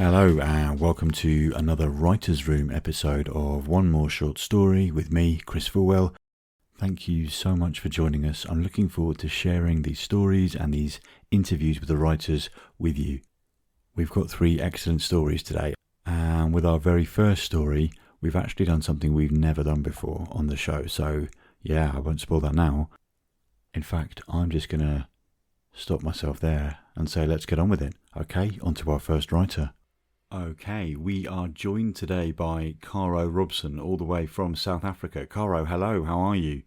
Hello and welcome to another Writer's Room episode of One More Short Story with me, Chris Fulwell. Thank you so much for joining us. I'm looking forward to sharing these stories and these interviews with the writers with you. We've got 3 excellent stories today, and with our very first story, we've actually done something we've never done before on the show, so yeah, I won't spoil that now. In fact, I'm just going to stop myself there and say let's get on with it. Okay, on to our first writer. Okay, we are joined today by Caro Robson, all the way from South Africa. Caro, hello, how are you?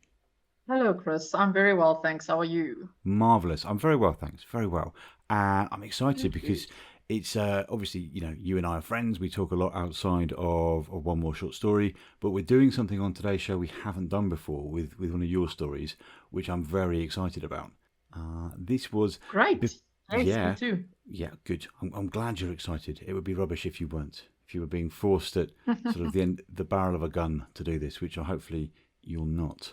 Hello, Chris. I'm very well, thanks. How are you? Marvellous. I'm very well, thanks. Very well. And I'm excited Thank you. because it's obviously, you and I are friends. We talk a lot outside of One More Short Story, but we're doing something on today's show we haven't done before with one of your stories, which I'm very excited about. This was, Great. be- Yes, me yeah, too. yeah, good. I'm glad you're excited. It would be rubbish if you weren't. If you were being forced at sort of the barrel of a gun to do this, which hopefully you're not.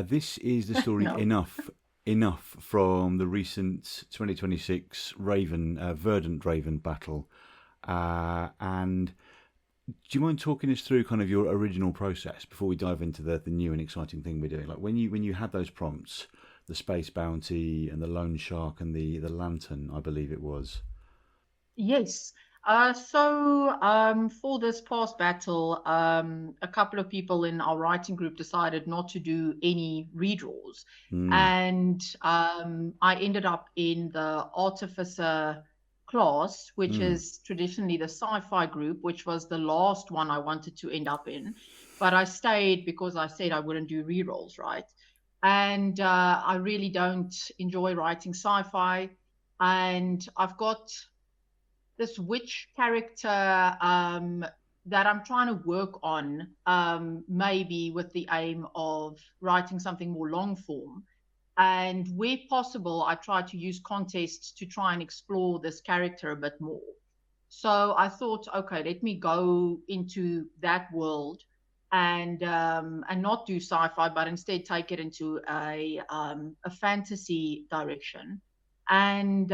This is the story No. enough from the recent 2026 Verdant Raven battle. And do you mind talking us through kind of your original process before we dive into the new and exciting thing we're doing? Like when you had those prompts, the space bounty and the loan shark and the lantern, I believe it was. Yes. So for this past battle, a couple of people in our writing group decided not to do any redraws. Hmm. And I ended up in the Artificer class, which Hmm. is traditionally the sci-fi group, which was the last one I wanted to end up in. But I stayed because I said I wouldn't do rerolls, right? And I really don't enjoy writing sci-fi. And I've got this witch character that I'm trying to work on, maybe with the aim of writing something more long form. And where possible, I try to use contests to try and explore this character a bit more. So I thought, okay, let me go into that world and not do sci-fi, but instead take it into a fantasy direction. And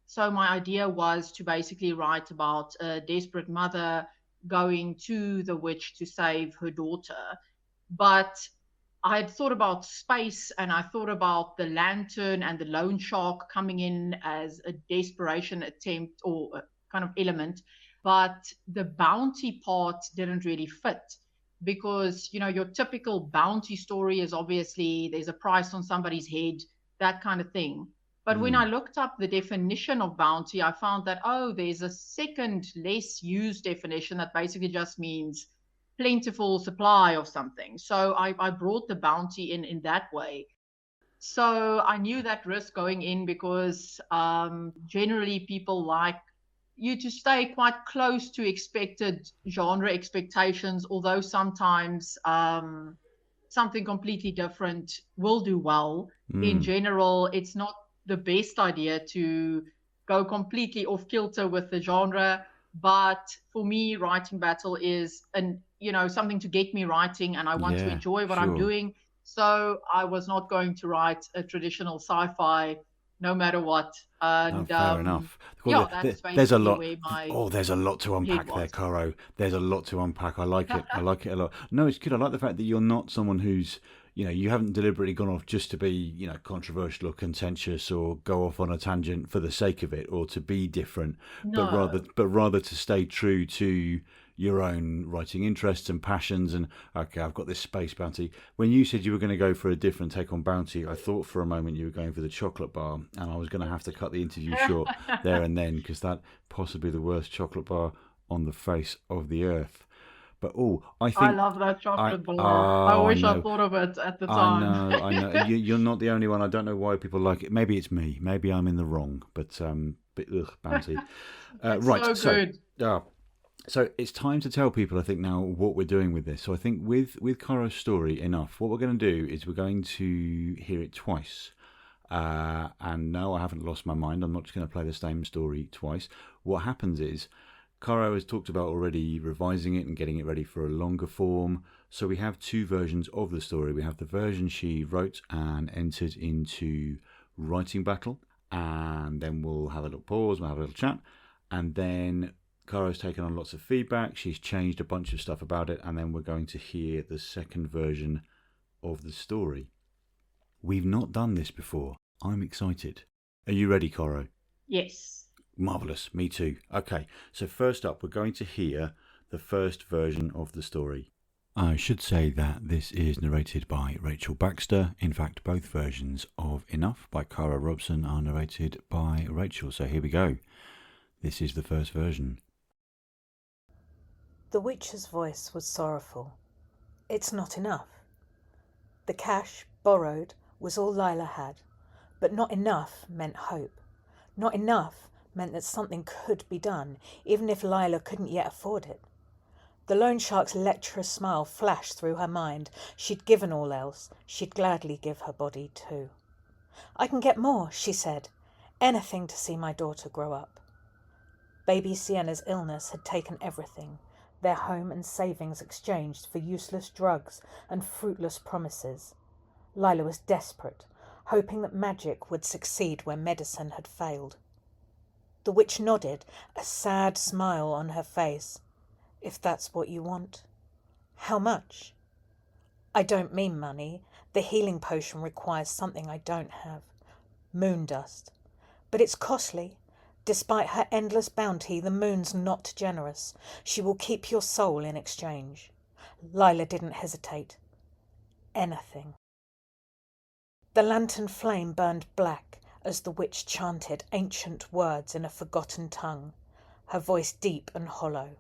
so my idea was to basically write about a desperate mother going to the witch to save her daughter. But I had thought about space and I thought about the lantern and the loan shark coming in as a desperation attempt or a kind of element. But the bounty part didn't really fit because, your typical bounty story is obviously there's a price on somebody's head, that kind of thing. But when I Hmm. looked up the definition of bounty, I found that, oh, there's a second, less used definition that basically just means plentiful supply of something. So I brought the bounty in that way. So I knew that risk going in because generally people like you to stay quite close to expected genre expectations, although sometimes something completely different will do well. In Hmm. general, it's not the best idea to go completely off kilter with the genre. But for me, writing battle is something to get me writing, and I want to Yeah, enjoy what I'm sure. doing. So I was not going to write a traditional sci-fi, no matter what. No, And fair enough. Well, yeah, that's there's a basically lot. where my Oh, there's a lot to head unpack there, was. Caro. There's a lot to unpack. I like it. I like it a lot. No, it's good. I like the fact that you're not someone who's, you haven't deliberately gone off just to be, controversial or contentious or go off on a tangent for the sake of it or to be different, No. but rather to stay true to your own writing interests and passions. And okay, I've got this space bounty. When you said you were going to go for a different take on bounty, I thought for a moment you were going for the chocolate bar, and I was going to have to cut the interview short there and then because that possibly the worst chocolate bar on the face of the earth. But I I think love that I chocolate bar. I oh I wish I know thought of it at the I time. know I know you're not the only one. I don't know why people like it. Maybe it's me. Maybe I'm in the wrong. But bounty. It's Right. so So. good. Uh, so it's time to tell people, I think, now what we're doing with this. So I think with Caro's story, enough. What we're going to do is we're going to hear it twice. And no, I haven't lost my mind. I'm not just going to play the same story twice. What happens is Caro has talked about already revising it and getting it ready for a longer form. So we have 2 versions of the story. We have the version she wrote and entered into writing battle, and then we'll have a little pause, we'll have a little chat, And then Caro's taken on lots of feedback. She's changed a bunch of stuff about it. And then we're going to hear the second version of the story. We've not done this before. I'm excited. Are you ready, Caro? Yes. Marvellous. Me too. Okay, so first up, we're going to hear the first version of the story. I should say that this is narrated by Rachel Baxter. In fact, both versions of Enough by Caro Robson are narrated by Rachel. So here we go. This is the first version. The witch's voice was sorrowful. It's not enough. The cash, borrowed, was all Lila had, but not enough meant hope. Not enough meant that something could be done, even if Lila couldn't yet afford it. The loan shark's lecherous smile flashed through her mind. She'd given all else. She'd gladly give her body too. I can get more, she said. Anything to see my daughter grow up. Baby Sienna's illness had taken everything, their home and savings exchanged for useless drugs and fruitless promises. Lila was desperate, hoping that magic would succeed where medicine had failed. The witch nodded, a sad smile on her face. If that's what you want. How much? I don't mean money. The healing potion requires something I don't have. Moon dust. But it's costly. Despite her endless bounty, the moon's not generous. She will keep your soul in exchange. Lila didn't hesitate. Anything. The lantern flame burned black as the witch chanted ancient words in a forgotten tongue, her voice deep and hollow.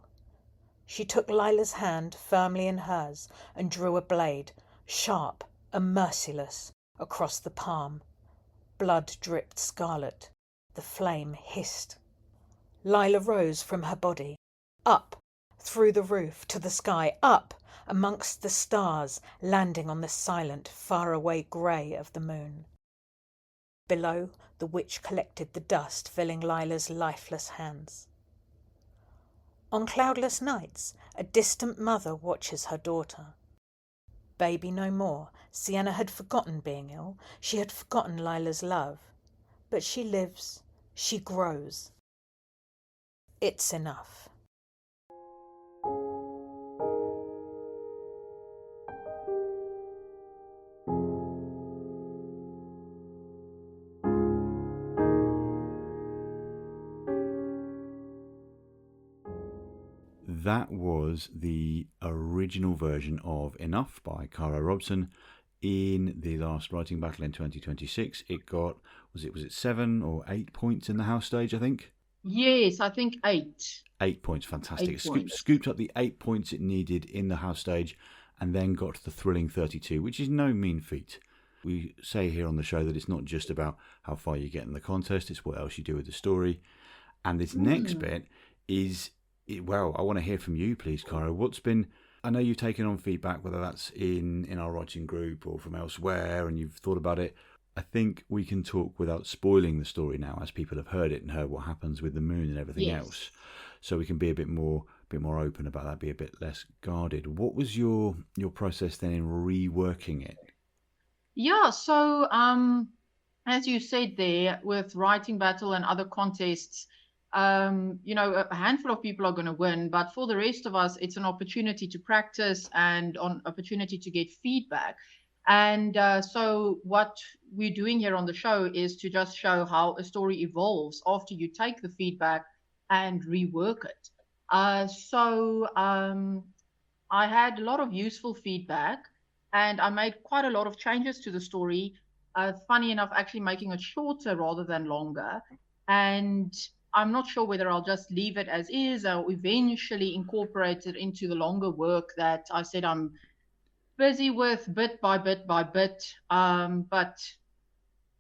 She took Lila's hand firmly in hers and drew a blade, sharp and merciless, across the palm. Blood dripped scarlet. The flame hissed. Lila rose from her body, up, through the roof to the sky, up, amongst the stars, landing on the silent, faraway grey of the moon. Below, the witch collected the dust filling Lila's lifeless hands. On cloudless nights, a distant mother watches her daughter. Baby no more, Sienna had forgotten being ill. She had forgotten Lila's love. But she lives, she grows. It's enough. That was the original version of Enough by Caro Robson. In the last writing battle in 2026, it got, was it 7 or 8 points in the house stage, I think? Yes, I think 8. 8 points, fantastic. 8 points. Scooped up the 8 points it needed in the house stage and then got to the thrilling 32, which is no mean feat. We say here on the show that it's not just about how far you get in the contest, it's what else you do with the story. And this next bit is, well, I want to hear from you, please, Caro. What's been... I know you've taken on feedback, whether that's in our writing group or from elsewhere, and you've thought about it. I think we can talk without spoiling the story now, as people have heard it and heard what happens with the moon and everything else. So we can be a bit more open about that, be a bit less guarded. What was your process then in reworking it? Yeah, so as you said there, with writing battle and other contests, a handful of people are going to win, but for the rest of us, it's an opportunity to practice and an opportunity to get feedback. And so what we're doing here on the show is to just show how a story evolves after you take the feedback and rework it. So I had a lot of useful feedback, and I made quite a lot of changes to the story. Funny enough, actually making it shorter rather than longer. And I'm not sure whether I'll just leave it as is or eventually incorporate it into the longer work that I said I'm busy with bit by bit by bit. But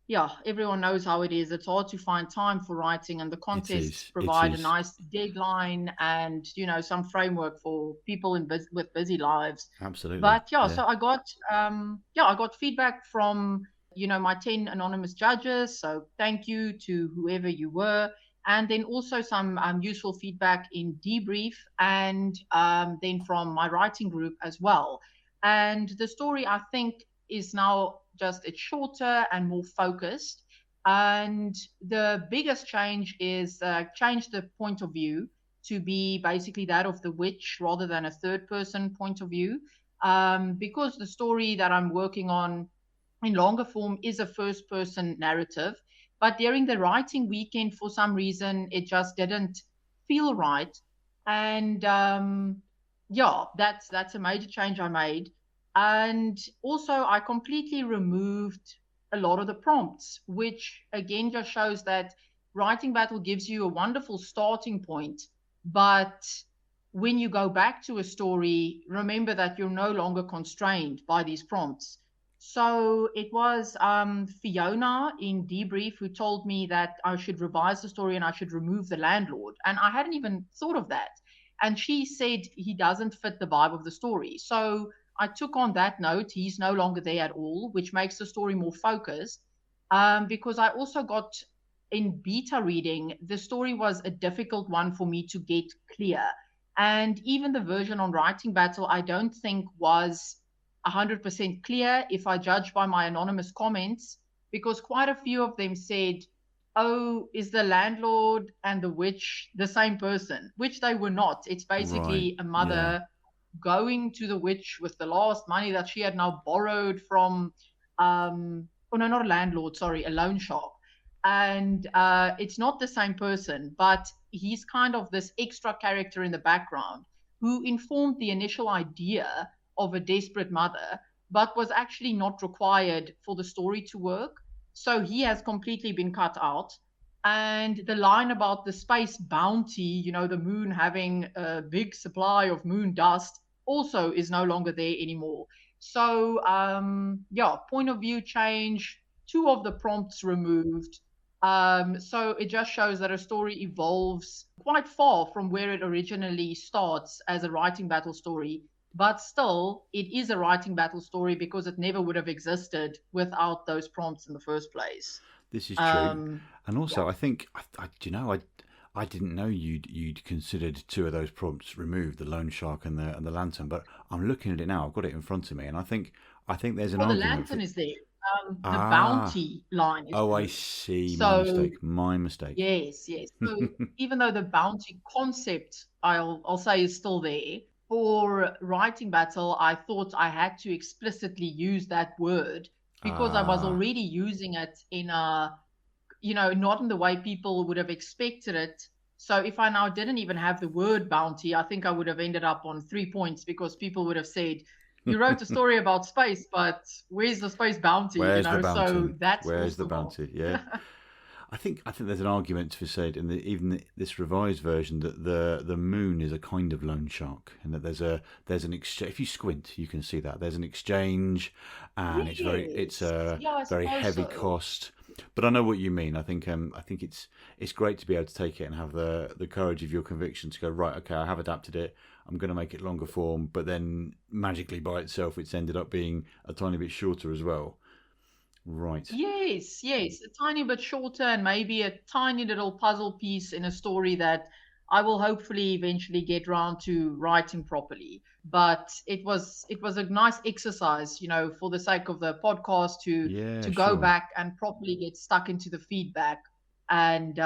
yeah, everyone knows how it is. It's hard to find time for writing, and the contests provide a nice deadline and, some framework for people with busy lives. Absolutely. But so I got feedback from, my 10 anonymous judges. So thank you to whoever you were. And then also some useful feedback in debrief, and then from my writing group as well. And the story, I think, is now it's shorter and more focused. And the biggest change is change the point of view to be basically that of the witch rather than a third person point of view. Because the story that I'm working on in longer form is a first person narrative. But during the writing weekend, for some reason, it just didn't feel right. And yeah, that's a major change I made. And also, I completely removed a lot of the prompts, which again just shows that writing battle gives you a wonderful starting point. But when you go back to a story, remember that you're no longer constrained by these prompts. So it was Fiona in debrief who told me that I should revise the story and I should remove the landlord. And I hadn't even thought of that. And she said he doesn't fit the vibe of the story. So I took on that note. He's no longer there at all, which makes the story more focused. Because I also got in beta reading, the story was a difficult one for me to get clear. And even the version on Writing Battle, I don't think was 100% clear if I judge by my anonymous comments, because quite a few of them said, oh, is the landlord and the witch the same person? Which they were not. It's basically a mother going to the witch with the last money that she had now borrowed from, oh no, not a landlord, sorry, a loan shark. And it's not the same person, but he's kind of this extra character in the background who informed the initial idea of a desperate mother, but was actually not required for the story to work. So he has completely been cut out. And the line about the space bounty, you know, the moon having a big supply of moon dust, also is no longer there anymore. So, yeah, point of view change, two of the prompts removed. So it just shows that a story evolves quite far from where it originally starts as a writing battle story. But still, it is a writing battle story because it never would have existed without those prompts in the first place. This is true. And also, I think, I didn't know you'd considered two of those prompts removed, the loan shark and the lantern. But I'm looking at it now. I've got it in front of me, and I think there's an well, the argument. Lantern is there. The bounty line is Oh, I removed. see. So My mistake. yes. So even though the bounty concept, I'll say, is still there, for writing battle, I thought I had to explicitly use that word because I was already using it in a, not in the way people would have expected it. So if I now didn't even have the word bounty, I think I would have ended up on 3 points because people would have said, you wrote a story about space, but where's the space bounty? Where's the bounty? So that's where's the bounty? Yeah. I think there's an argument to be said in even this revised version that the moon is a kind of loan shark, and that there's an exchange. If you squint, you can see that there's an exchange, and it's a very heavy cost. But I know what you mean. I think it's great to be able to take it and have the courage of your conviction to go, right, okay, I have adapted it. I'm going to make it longer form, but then magically by itself, it's ended up being a tiny bit shorter as well. Right. Yes, a tiny bit shorter and maybe a tiny little puzzle piece in a story that I will hopefully eventually get round to writing properly. But it was a nice exercise, for the sake of the podcast to go back and properly get stuck into the feedback and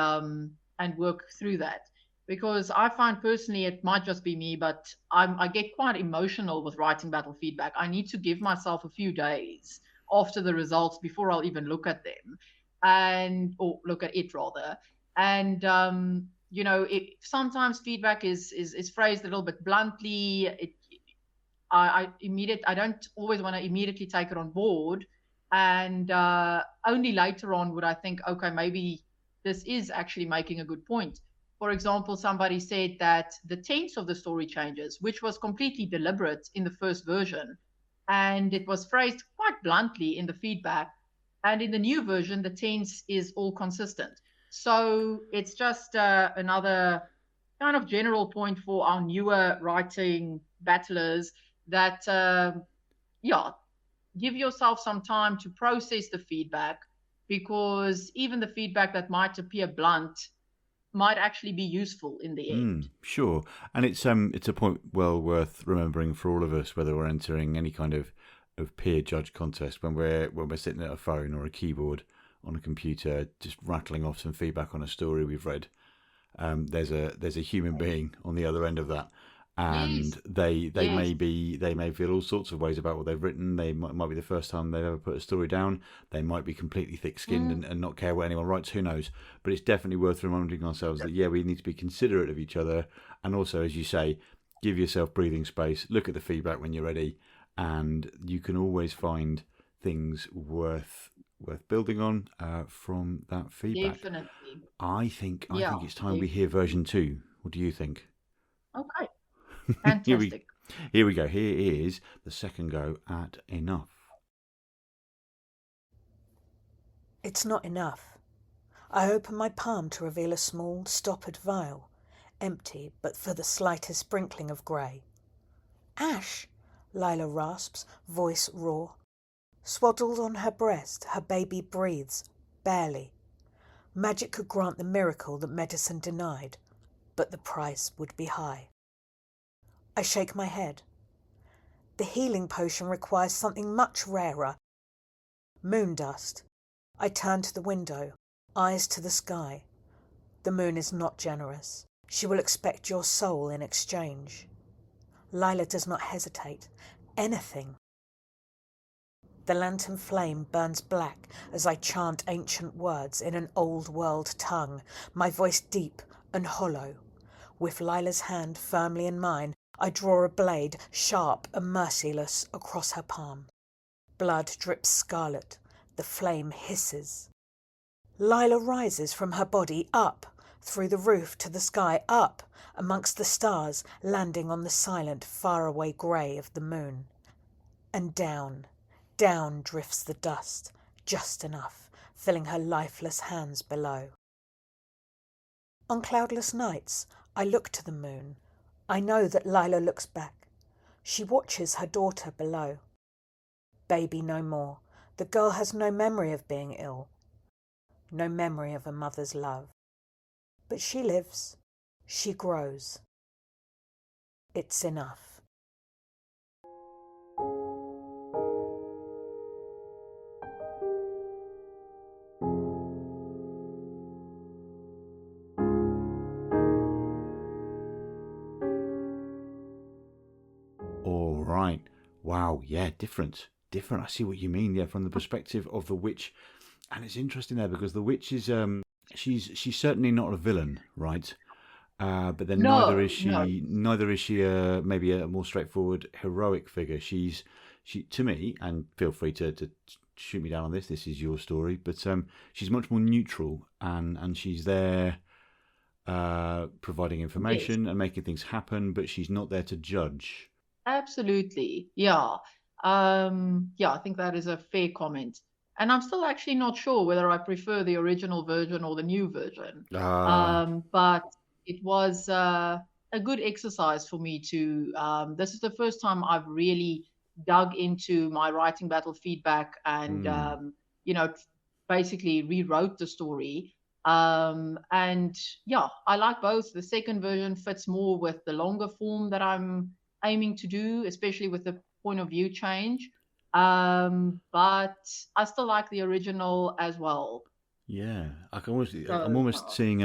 work through that. Because I find personally, it might just be me, but I get quite emotional with writing battle feedback. I need to give myself a few days after the results before I'll even look at them or look at it rather. And, sometimes feedback is phrased a little bit bluntly. I don't always want to immediately take it on board. And only later on would I think, okay, maybe this is actually making a good point. For example, somebody said that the tense of the story changes, which was completely deliberate in the first version. And it was phrased quite bluntly in the feedback. And in the new version, the tense is all consistent. So it's just another kind of general point for our newer writing battlers that, give yourself some time to process the feedback, because even the feedback that might appear blunt might actually be useful in the end. Sure. And it's a point well worth remembering for all of us, whether we're entering any kind of peer judge contest, when we're sitting at a phone or a keyboard on a computer, just rattling off some feedback on a story we've read. There's a human being on the other end of that, and Yes. they Yes. may feel all sorts of ways about what they've written. They might be the first time they've ever put a story down. They might be completely thick-skinned and not care what anyone writes. Who knows? But it's definitely worth reminding ourselves that we need to be considerate of each other, and also, as you say, give yourself breathing space. Look at the feedback when you're ready, and you can always find things worth building on from that feedback. Definitely. I think Yeah. it's time we hear version 2. What do you think? Okay. Here Fantastic. we go. Here is the second go at enough. It's not enough. I open my palm to reveal a small, stoppered vial, empty but for the slightest sprinkling of grey. Ash! Lila rasps, voice raw. Swaddled on her breast, her baby breathes, barely. Magic could grant the miracle that medicine denied, but the price would be high. I shake my head. The healing potion requires something much rarer. Moon dust. I turn to the window, eyes to the sky. The moon is not generous. She will expect your soul in exchange. Lila does not hesitate. Anything. The lantern flame burns black as I chant ancient words in an old world tongue, my voice deep and hollow. With Lila's hand firmly in mine, I draw a blade, sharp and merciless, across her palm. Blood drips scarlet. The flame hisses. Lila rises from her body, up, through the roof to the sky, up, amongst the stars, landing on the silent, faraway grey of the moon. And down, down drifts the dust, just enough, filling her lifeless hands below. On cloudless nights, I look to the moon. I know that Lila looks back. She watches her daughter below. Baby no more. The girl has no memory of being ill. No memory of a mother's love. But she lives. She grows. It's enough. All right. Wow. Yeah. Different. I see what you mean. Yeah, from the perspective of the witch, and it's interesting there because the witch is she's certainly not a villain, right? But then neither is No. she maybe a more straightforward heroic figure. She to me, and feel free to shoot me down on this. This is your story, but she's much more neutral, and she's there providing information and making things happen, but she's not there to judge. Absolutely. Yeah. I think that is a fair comment. And I'm still actually not sure whether I prefer the original version or the new version. But it was a good exercise for me to. This is the first time I've really dug into my writing battle feedback and, basically rewrote the story. And yeah, I like both. The second version fits more with the longer form that I'm aiming to do, especially with the point of view change. But I still like the original as well. Yeah, I'm So almost seeing.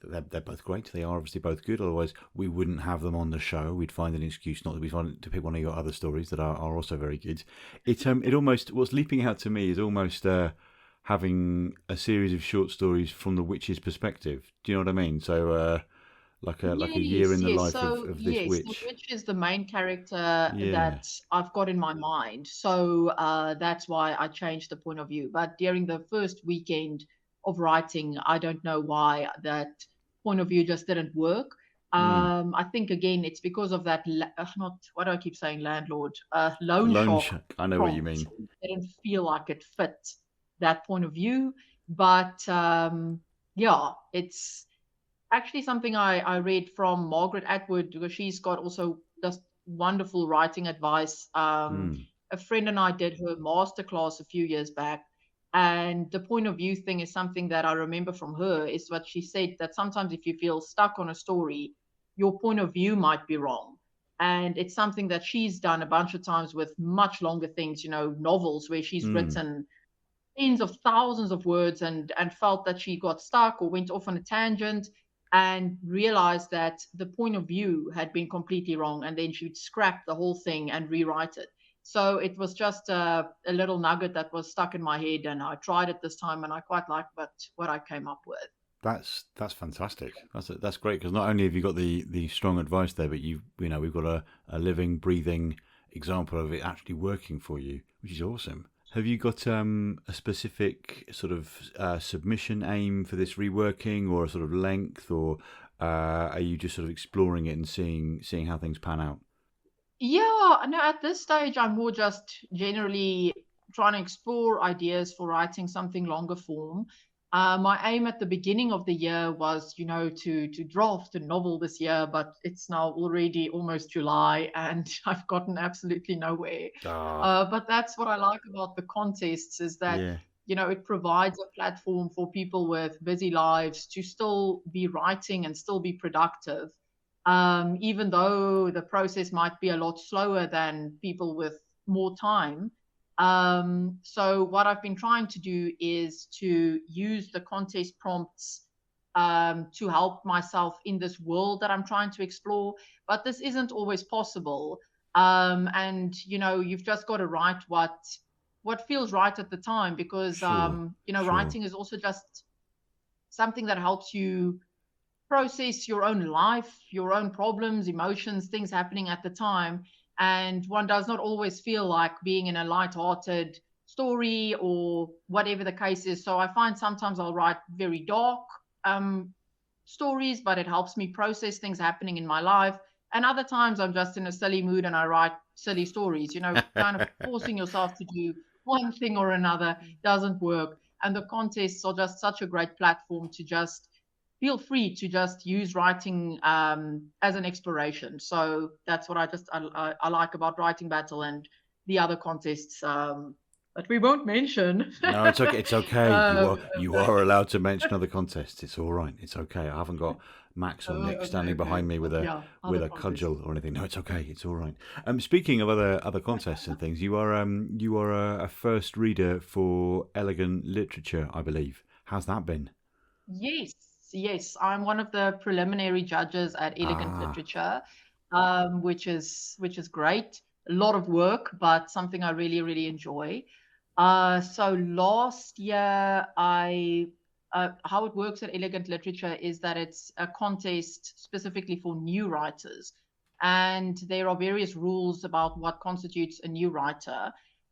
They're both great. They are obviously both good. Otherwise, we wouldn't have them on the show. We'd find an excuse not to be fun to pick one of your other stories that are also very good. It almost what's leaping out to me is almost having a series of short stories from the witch's perspective. Do you know what I mean? So like a year in the yes. life So of this yes, the witch. witch is the main character Yeah. that I've got in my mind. So that's why I changed the point of view. But during the first weekend of writing, I don't know why that point of view just didn't work. I think again it's because of that not what do I keep saying landlord loan Loan shark shark. I know what you prompt. mean. It didn't feel like it fit that point of view. But yeah, it's actually something I read from Margaret Atwood because she's got also just wonderful writing advice. A friend and I did her masterclass a few years back, and the point of view thing is something that I remember from her is what she said that sometimes if you feel stuck on a story, your point of view might be wrong. And it's something that she's done a bunch of times with much longer things, novels where she's written tens of thousands of words and felt that she got stuck or went off on a tangent and realized that the point of view had been completely wrong, and then she'd scrap the whole thing and rewrite it. So it was just a little nugget that was stuck in my head, and I tried it this time, and I quite liked what I came up with. That's fantastic. That's great, because not only have you got the strong advice there, but we've got a living, breathing example of it actually working for you, which is awesome. Have you got a specific sort of submission aim for this reworking, or a sort of length, or are you just sort of exploring it and seeing how things pan out? Yeah, no, at this stage, I'm more just generally trying to explore ideas for writing something longer form. My aim at the beginning of the year was, to draft a novel this year, but it's now already almost July, and I've gotten absolutely nowhere. Ah, But that's what I like about the contests, is that, yeah, it provides a platform for people with busy lives to still be writing and still be productive, even though the process might be a lot slower than people with more time. So what I've been trying to do is to use the contest prompts to help myself in this world that I'm trying to explore. But this isn't always possible. And you've just got to write what feels right at the time, because sure, sure. writing is also just something that helps you process your own life, your own problems, emotions, things happening at the time. And one does not always feel like being in a light-hearted story or whatever the case is. So I find sometimes I'll write very dark um, stories, but it helps me process things happening in my life. And other times I'm just in a silly mood and I write silly stories, kind of forcing yourself to do one thing or another doesn't work. And the contests are just such a great platform to just feel free to just use writing as an exploration. So that's what I like about Writing Battle and the other contests that we won't mention. No, it's okay. It's okay. um, You are allowed to mention other contests. It's all right. It's okay. I haven't got Max or Nick okay, standing okay. behind me with But a yeah, with other a contests. cudgel or anything. No, it's okay. It's all right. Speaking of other contests and things, you are a first reader for Elegant Literature, I believe. How's that been? Yes, yes. I'm one of the preliminary judges at Elegant Ah, Literature, which is great. A lot of work, but something I really, really enjoy. So last year, how it works at Elegant Literature is that it's a contest specifically for new writers, and there are various rules about what constitutes a new writer.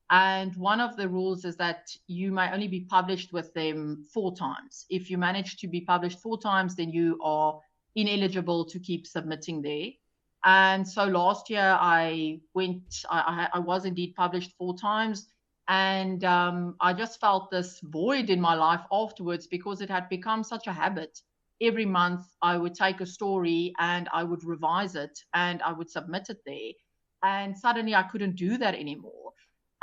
And one of the rules is that you may only be published with them 4 times. If you manage to be published 4 times, then you are ineligible to keep submitting there. And so last year I was indeed published 4 times. And I just felt this void in my life afterwards, because it had become such a habit. Every month I would take a story and I would revise it and I would submit it there. And suddenly I couldn't do that anymore.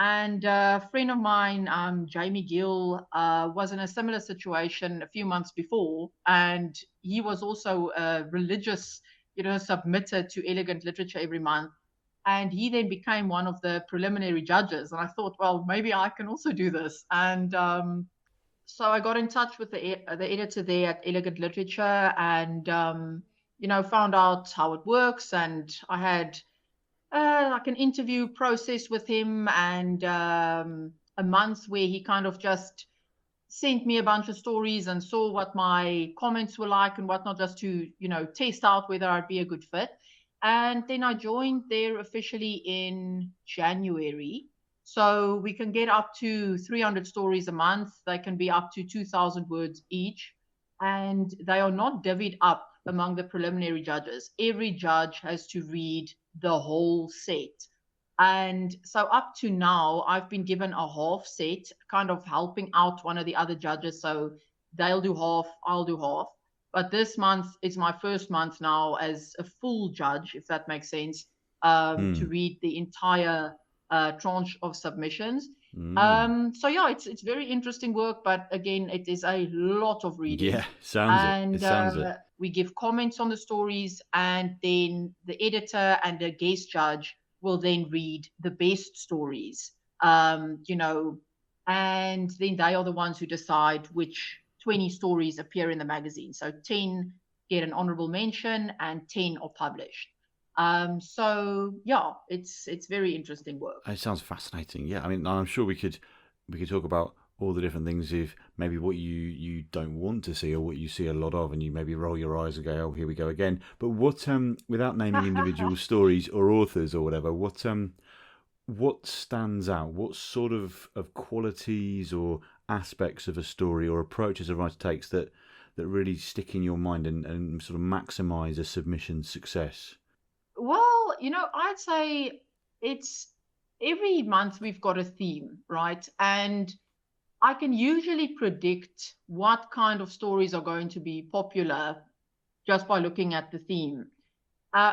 And a friend of mine, Jamie Gill, was in a similar situation a few months before, and he was also a religious, submitter to Elegant Literature every month. And he then became one of the preliminary judges. And I thought, well, maybe I can also do this. And so I got in touch with the editor there at Elegant Literature, and found out how it works. And I had like an interview process with him, and a month where he kind of just sent me a bunch of stories and saw what my comments were like and whatnot, just to test out whether I'd be a good fit. And then I joined there officially in January. So we can get up to 300 stories a month. They can be up to 2,000 words each, and they are not divvied up among the preliminary judges. Every judge has to read the whole set. And so up to now, I've been given a half set, kind of helping out one of the other judges. So they'll do half, I'll do half. But this month is my first month now as a full judge, if that makes sense, to hmm, read the entire tranche of submissions. mm. So yeah, it's very interesting work, but again, it is a lot of reading. Yeah, sounds it. It And sounds it. we give comments on the stories, and then the editor and a guest judge will then read the best stories. Um, you know, and then they are the ones who decide which 20 stories appear in the magazine. So 10 get an honorable mention and 10 are published. So yeah, it's very interesting work. It sounds fascinating. Yeah, I mean, I'm sure we could talk about all the different things, if maybe what you don't want to see or what you see a lot of, and you maybe roll your eyes and go, "Oh, here we go again." But what, without naming individual stories or authors or whatever, what stands out? What sort of qualities or aspects of a story or approaches a writer takes that really stick in your mind and sort of maximize a submission's success? Well, I'd say it's every month we've got a theme, right? And I can usually predict what kind of stories are going to be popular just by looking at the theme. Uh,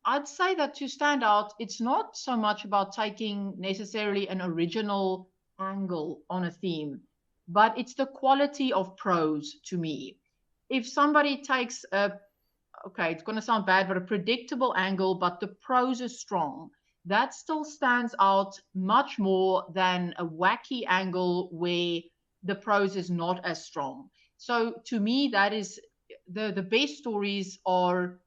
I'd say that to stand out, it's not so much about taking necessarily an original angle on a theme, but it's the quality of prose to me. If somebody takes okay, it's going to sound bad, but a predictable angle, but the prose is strong, that still stands out much more than a wacky angle where the prose is not as strong. So to me, that is the best stories are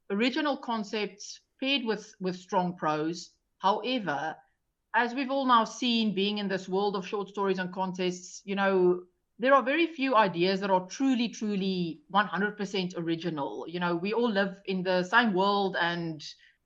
original concepts paired with strong prose. However, as we've all now seen, being in this world of short stories and contests, there are very few ideas that are truly, truly 100% original. We all live in the same world, and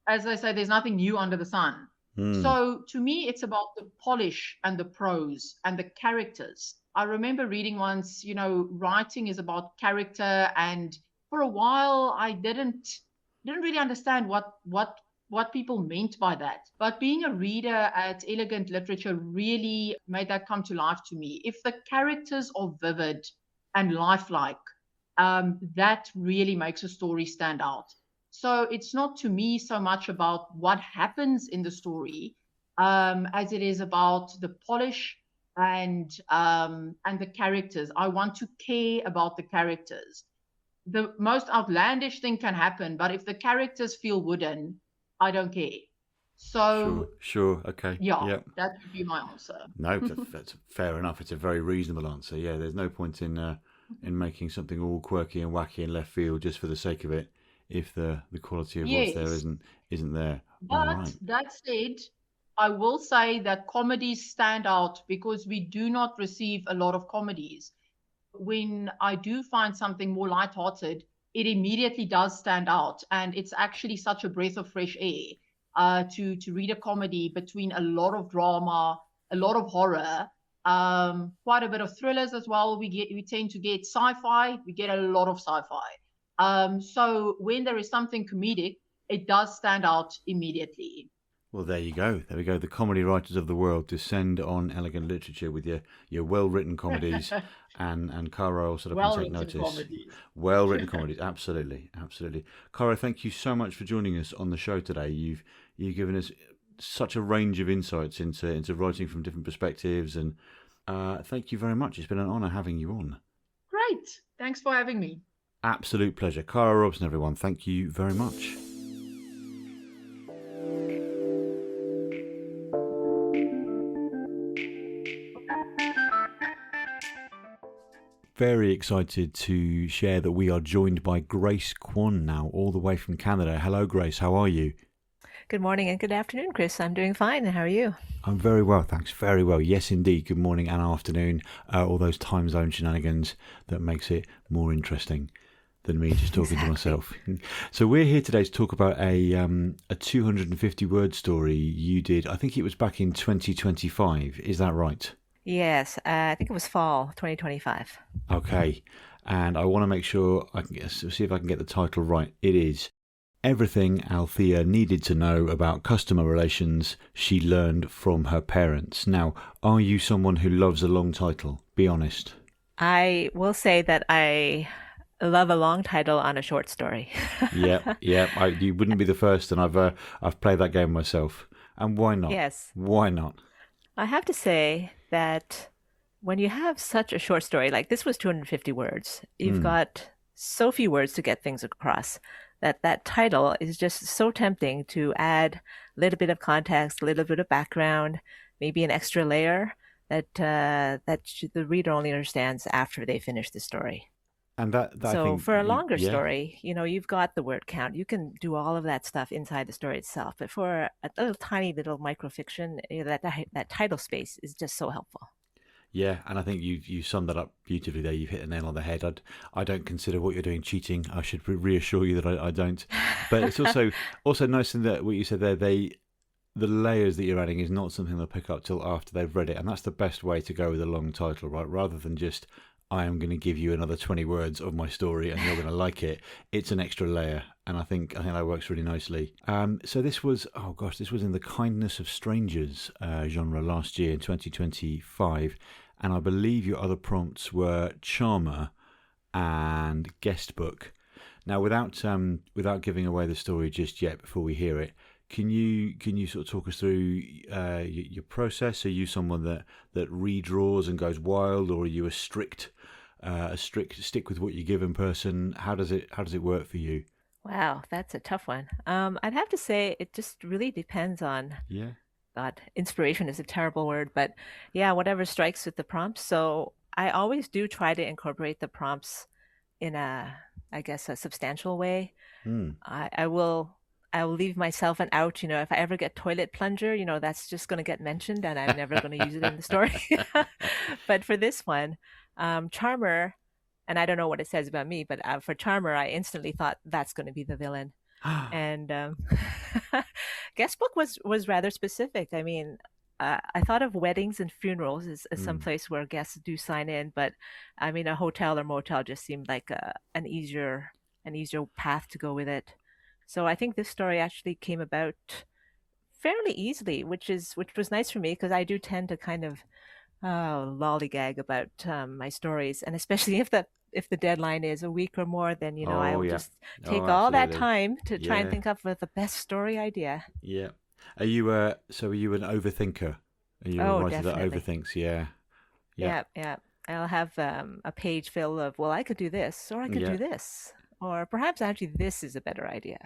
as they say, there's nothing new under the sun. So to me, it's about the polish and the prose and the characters. I remember reading once, writing is about character, and for a while I didn't really understand what people meant by that. But being a reader at Elegant Literature really made that come to life to me. If the characters are vivid and lifelike, that really makes a story stand out. So it's not to me so much about what happens in the story, as it is about the polish and the characters. I want to care about the characters. The most outlandish thing can happen, but if the characters feel wooden, I don't care. So Sure, okay, yeah, that would be my answer. No, that's fair enough. It's a very reasonable answer. Yeah, there's no point in making something all quirky and wacky and left field just for the sake of it, if the quality of what's there Yes, isn't there. All but right. that said, I will say that comedies stand out because we do not receive a lot of comedies. When I do find something more lighthearted, it immediately does stand out, and it's actually such a breath of fresh air to read a comedy between a lot of drama, a lot of horror, quite a bit of thrillers as well. We tend to get sci-fi. We get a lot of sci-fi. So when there is something comedic, it does stand out immediately. Well, there you go. There we go. The comedy writers of the world descend on Elegant Literature with your well-written comedies, and Caro sort of can take Well-written notice. comedies. Well-written comedies, absolutely, absolutely. Caro, thank you so much for joining us on the show today. You've given us such a range of insights into writing from different perspectives, and thank you very much. It's been an honour having you on. Great. Thanks for having me. Absolute pleasure. Caro Robson, everyone. Thank you very much. Very excited to share that we are joined by Grace Quon now, all the way from Canada. Hello, Grace. How are you? Good morning and good afternoon, Chris. I'm doing fine. How are you? I'm very well, thanks. Very well. Yes, indeed. Good morning and afternoon. All those time zone shenanigans that makes it more interesting than me just talking to myself. So we're here today to talk about a 250-word story you did. I think it was back in 2025. Is that right? Yes, I think it was fall 2025. Okay. And I want to make sure I can see if I can get the title right. It is Everything Althea Needed to Know About Customer Relations She Learned from Her Parents. Now, are you someone who loves a long title? Be honest. I will say that I love a long title on a short story. Yeah. You wouldn't be the first, and I've played that game myself. And why not? Yes. Why not? I have to say that when you have such a short story, like this was 250 words, you've got so few words to get things across that title is just so tempting to add a little bit of context, a little bit of background, maybe an extra layer that the reader only understands after they finish the story. And that I So think, for a longer yeah, story, you've got the word count. You can do all of that stuff inside the story itself. But for a little tiny little microfiction, that title space is just so helpful. yeah, and I think you summed that up beautifully there. You've hit the nail on the head. I don't consider what you're doing cheating. I should reassure you that I don't. But it's also nice in that what you said there. The layers that you're adding is not something they'll pick up till after they've read it, and that's the best way to go with a long title, right? Rather than just I am going to give you another 20 words of my story and you're going to like it. It's an extra layer, and I think that works really nicely. So this was in the Kindness of Strangers genre last year in 2025, and I believe your other prompts were Charmer and Guest Book. Now, without giving away the story just yet before we hear it, can you sort of talk us through your process? Are you someone that redraws and goes wild, or are you a strict stick with what you give in person? How does it work for you? Wow, that's a tough one. I'd have to say it just really depends on. Yeah. God, inspiration is a terrible word, but yeah, whatever strikes with the prompts. So I always do try to incorporate the prompts in I guess, a substantial way. I will leave myself an out. If I ever get toilet plunger, that's just going to get mentioned, and I'm never going to use it in the story. But for this one, Charmer, and I don't know what it says about me, but for Charmer, I instantly thought that's going to be the villain. And Guest Book was rather specific. I mean, I thought of weddings and funerals as some place where guests do sign in, but I mean, a hotel or motel just seemed like an easier path to go with it. So I think this story actually came about fairly easily, which was nice for me because I do tend to kind of lollygag about my stories, and especially if the deadline is a week or more, then I will just take all that time to try and think up with the best story idea. Yeah. Are you an overthinker? Are you a writer definitely. that overthinks? Yeah. Yeah. I'll have a page full of, well, I could do this, or I could do this, or perhaps actually this is a better idea.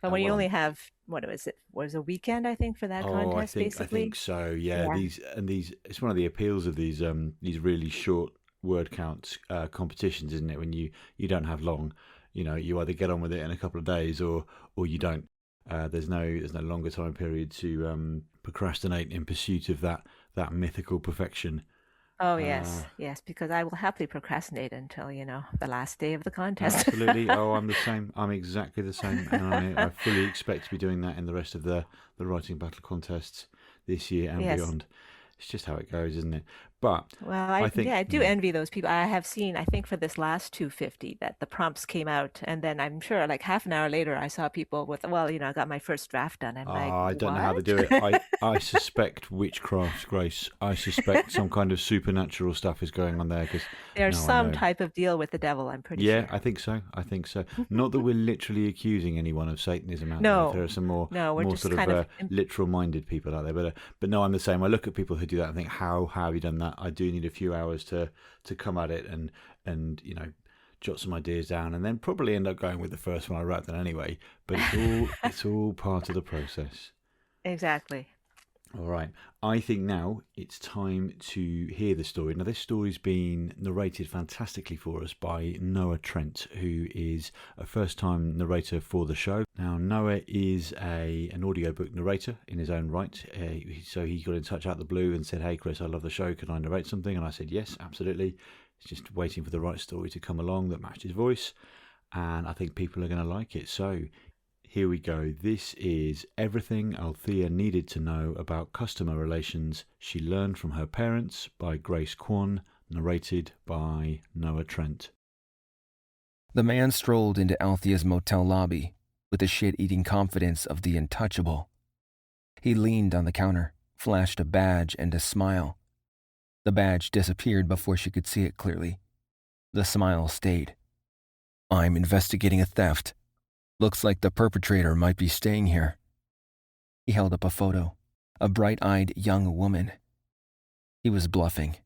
But when you only have, what was it? Was a weekend, I think, for that contest, basically? I think so. Yeah. These it's one of the appeals of these really short word count competitions, isn't it? When you don't have long, you either get on with it in a couple of days or you don't. There's no longer time period to procrastinate in pursuit of that mythical perfection. Oh yes, because I will happily procrastinate until the last day of the contest. Absolutely. Oh, I'm the same. I'm exactly the same, and I fully expect to be doing that in the rest of the writing battle contests this year and beyond. It's just how it goes, isn't it? But well, I think I do envy those people. I have seen, I think for this last 250, that the prompts came out, and then I'm sure like half an hour later, I saw people with, I got my first draft done. I'm like, I don't know how to do it. I suspect witchcraft, Grace. I suspect some kind of supernatural stuff is going on there because there's some type of deal with the devil. I'm pretty sure. Yeah, I think so. Not that we're literally accusing anyone of Satanism out there. There are some more sort of literal-minded people out there, but no, I'm the same. I look at people who do that and think, how have you done that? I do need a few hours to come at it and jot some ideas down, and then probably end up going with the first one I wrote then anyway. But it's all part of the process. Exactly. All right. I think now it's time to hear the story. Now, this story's been narrated fantastically for us by Noah Trent, who is a first-time narrator for the show. Now, Noah is an audiobook narrator in his own right. So he got in touch out of the blue and said, "Hey, Chris, I love the show. Can I narrate something?" And I said, "Yes, absolutely." It's just waiting for the right story to come along that matched his voice. And I think people are going to like it. So here we go. This is Everything Althea Needed to Know About Customer Relations She Learned from Her Parents by Grace Quon, narrated by Noah Trent. The man strolled into Althea's motel lobby with the shit-eating confidence of the untouchable. He leaned on the counter, flashed a badge and a smile. The badge disappeared before she could see it clearly. The smile stayed. "I'm investigating a theft. Looks like the perpetrator might be staying here." He held up a photo, a bright-eyed young woman. He was bluffing,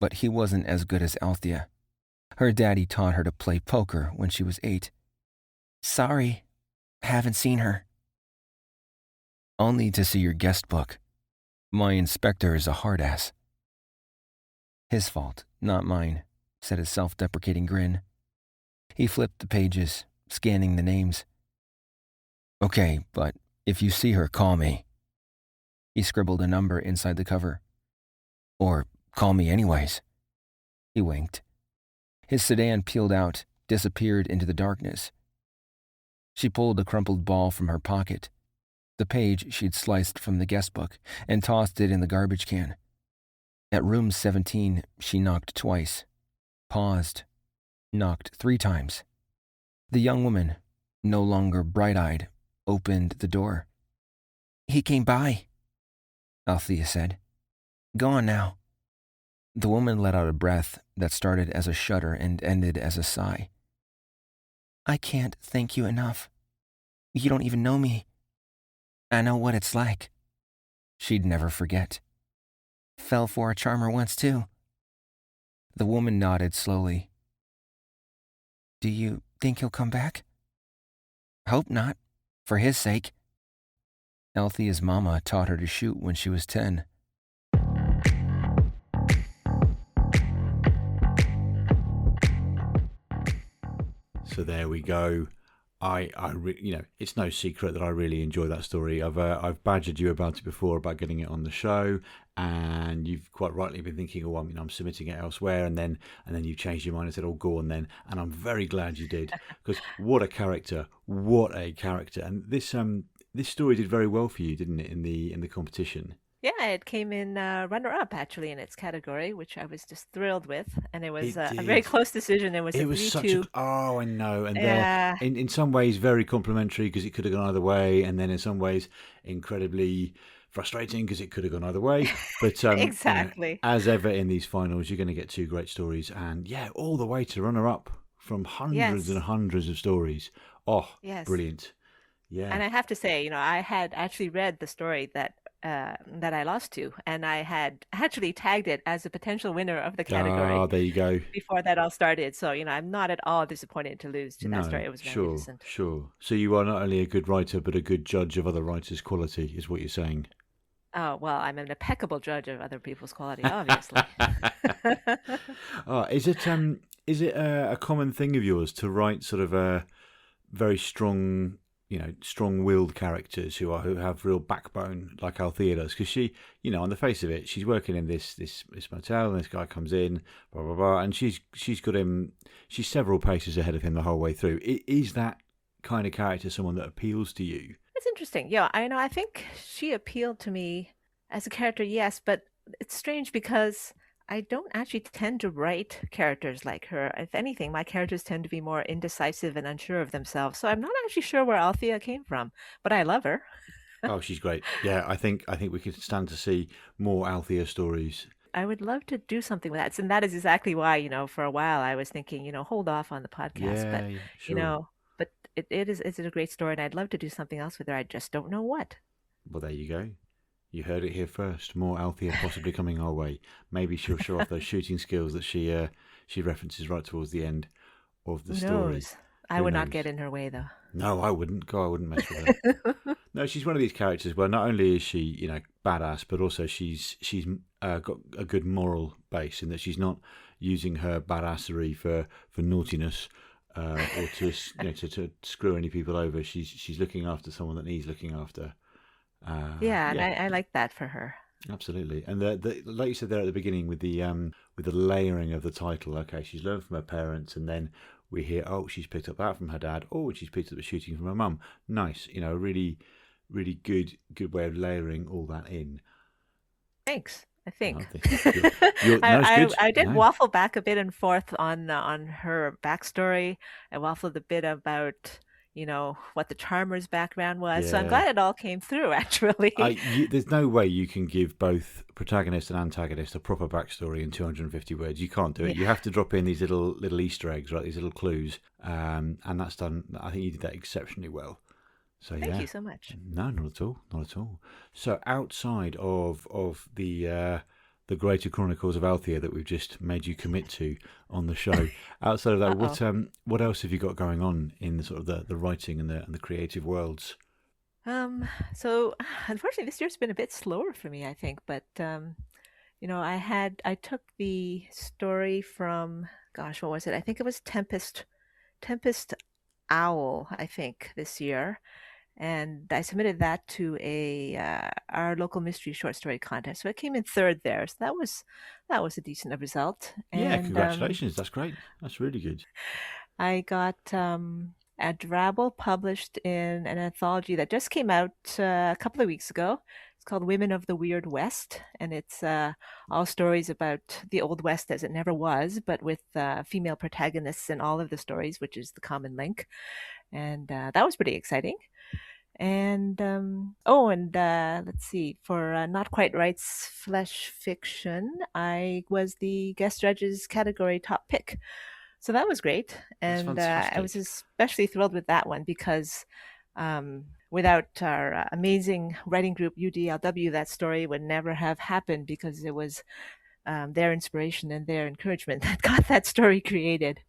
but he wasn't as good as Althea. Her daddy taught her to play poker when she was 8. "Sorry, haven't seen her." "I'll need to see your guest book." My inspector is a hard ass. His fault, not mine, said his self-deprecating grin. He flipped the pages, scanning the names. Okay, but if you see her, call me. He scribbled a number inside the cover. Or call me anyways. He winked. His sedan peeled out, disappeared into the darkness. She pulled a crumpled ball from her pocket, the page she'd sliced from the guest book, and tossed it in the garbage can. At room 17, she knocked twice, paused, knocked 3 times. The young woman, no longer bright-eyed, opened the door. He came by, Althea said. Go on now. The woman let out a breath that started as a shudder and ended as a sigh. I can't thank you enough. You don't even know me. I know what it's like. She'd never forget. Fell for a charmer once, too. The woman nodded slowly. Do you think he'll come back? Hope not, for his sake. Althea's mama taught her to shoot when she was 10. So there we go. It's no secret that I really enjoy that story. I've badgered you about it before about getting it on the show, and you've quite rightly been thinking, oh, I'm submitting it elsewhere, and then you changed your mind and said, oh, go on then. And I'm very glad you did, because what a character! And this story did very well for you, didn't it, in the competition? Yeah, it came in runner-up, actually, in its category, which I was just thrilled with. And it was a very close decision. It was a 3-2. Oh, I know. And Yeah. they're, in some ways, very complimentary because it could have gone either way. And then in some ways, incredibly frustrating because it could have gone either way. But Exactly. as ever in these finals, you're going to get 2 great stories. And yeah, all the way to runner-up from hundreds and hundreds of stories. Oh, Yes. brilliant. Yeah. And I have to say, I had actually read the story that I lost to, and I had actually tagged it as a potential winner of the category. Oh, there you go. Before that all started. So, I'm not at all disappointed to lose to that story. It was very innocent. Sure. So you are not only a good writer, but a good judge of other writers' quality, is what you're saying. Oh, well, I'm an impeccable judge of other people's quality, obviously. Is it a common thing of yours to write sort of a very strong, strong-willed characters who have real backbone, like Althea does? Because she, on the face of it, she's working in this motel, and this guy comes in, blah blah blah, and she's got him. She's several paces ahead of him the whole way through. Is that kind of character someone that appeals to you? It's interesting. Yeah, I think she appealed to me as a character, yes, but it's strange because I don't actually tend to write characters like her. If anything, my characters tend to be more indecisive and unsure of themselves. So I'm not actually sure where Althea came from, but I love her. Oh, she's great. Yeah, I think we could stand to see more Althea stories. I would love to do something with that. And that is exactly why, for a while I was thinking, hold off on the podcast. Yeah, but, sure. But it's a great story, and I'd love to do something else with her. I just don't know what. Well, there you go. You heard it here first. More Althea possibly coming our way. Maybe she'll show off those shooting skills that she references right towards the end of the story. I would not get in her way, though. No, I wouldn't. God, I wouldn't mess with her. No, she's one of these characters where not only is she, badass, but also she's got a good moral base in that she's not using her badassery for naughtiness or to screw any people over. She's looking after someone that needs looking after. And I like that for her. Absolutely. And the like you said there at the beginning with the layering of the title. Okay, she's learned from her parents, and then we hear, oh, she's picked up that from her dad. Oh, she's picked up the shooting from her mum. Nice. A really, really good way of layering all that in. Thanks. I think. I did waffle back a bit and forth on her backstory. I waffled a bit about what the charmer's background was. Yeah. So I'm glad it all came through, actually. There's no way you can give both protagonist and antagonist a proper backstory in 250 words. You can't do it. Yeah. You have to drop in these little Easter eggs, right? These little clues. And that's done. I think you did that exceptionally well. So Thank you so much. No, not at all. Not at all. So outside of the greater chronicles of Althea that we've just made you commit to on the show, outside of that, what else have you got going on in the sort of the writing and the creative worlds? So unfortunately, this year's been a bit slower for me, I think. But I took the story from, gosh, what was it? I think it was Tempest Owl, I think, this year, and I submitted that to a our local mystery short story contest. So it came in third there. So that was a decent result. Yeah, And congratulations. That's great. That's really good. I got a drabble published in an anthology that just came out a couple of weeks ago. It's called Women of the Weird West, and it's all stories about the Old West as it never was, but with female protagonists in all of the stories, which is the common link. And that was pretty exciting. And let's see, for Not Quite Right's Flesh Fiction, I was the guest judge's category top pick. So that was great. That's And I was fantastic. especially thrilled with that one because without our amazing writing group, UDLW, that story would never have happened because it was their inspiration and their encouragement that got that story created.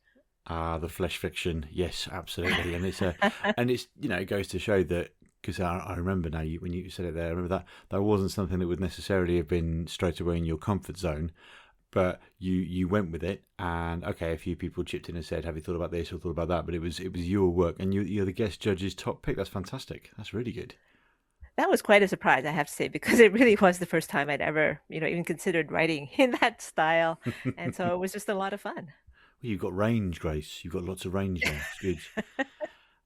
The flesh fiction, yes, absolutely, and it's it goes to show that because I remember now when you said it there, I remember that wasn't something that would necessarily have been straight away in your comfort zone, but you went with it, and okay, a few people chipped in and said, "Have you thought about this or thought about that?" But it was your work, and you're the guest judge's top pick. That's fantastic. That's really good. That was quite a surprise, I have to say, because it really was the first time I'd ever, even considered writing in that style, and so it was just a lot of fun. Well, you've got range, Grace. You've got lots of range now. It's good.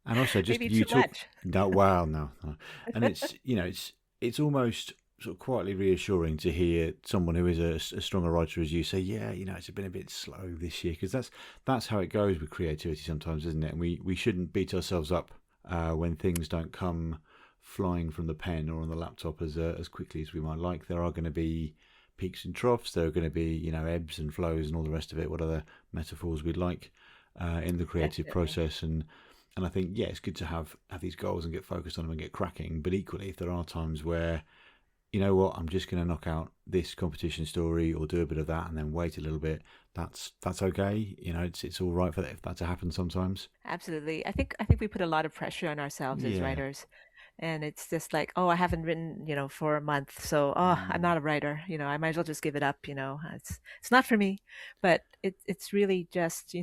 And also, just Maybe you too talk. much. No, wow, no, no. And it's almost sort of quietly reassuring to hear someone who is a stronger writer as you say, yeah, it's been a bit slow this year, because that's how it goes with creativity sometimes, isn't it? And we shouldn't beat ourselves up when things don't come flying from the pen or on the laptop as quickly as we might like. There are going to be peaks and troughs. There are going to be ebbs and flows and all the rest of it. What other metaphors we'd like in the creative Definitely. process. And I think, yeah, it's good to have these goals and get focused on them and get cracking. But equally, if there are times where, you know what, I'm just going to knock out this competition story or do a bit of that and then wait a little bit, that's okay. It's all right for that to happen sometimes. Absolutely. I think we put a lot of pressure on ourselves as Yeah. writers. And it's just like, oh, I haven't written, for a month, so I'm Mm. not a writer. I might as well just give it up. It's not for me. But it's really just,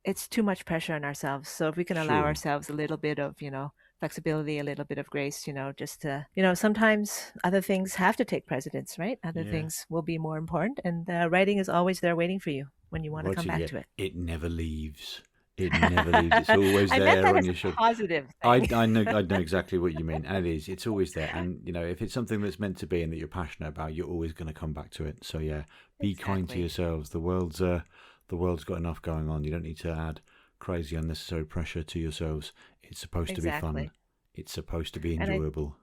it's too much pressure on ourselves. So if we can allow Sure. ourselves a little bit of, flexibility, a little bit of grace, just to, sometimes other things have to take precedence, right? Other Yeah. things will be more important, and writing is always there waiting for you when you want to come Writing, back yeah, to it. it never leaves. It never leaves. It's always I meant there that on as a your shoulder. positive I, thing. I know exactly what you mean, and it's always there. And if it's something that's meant to be and that you're passionate about, you're always going to come back to it. So yeah, be kind to Exactly. yourselves. The world's got enough going on. You don't need to add crazy unnecessary pressure to yourselves. It's supposed to be fun. Exactly. It's supposed to be And enjoyable.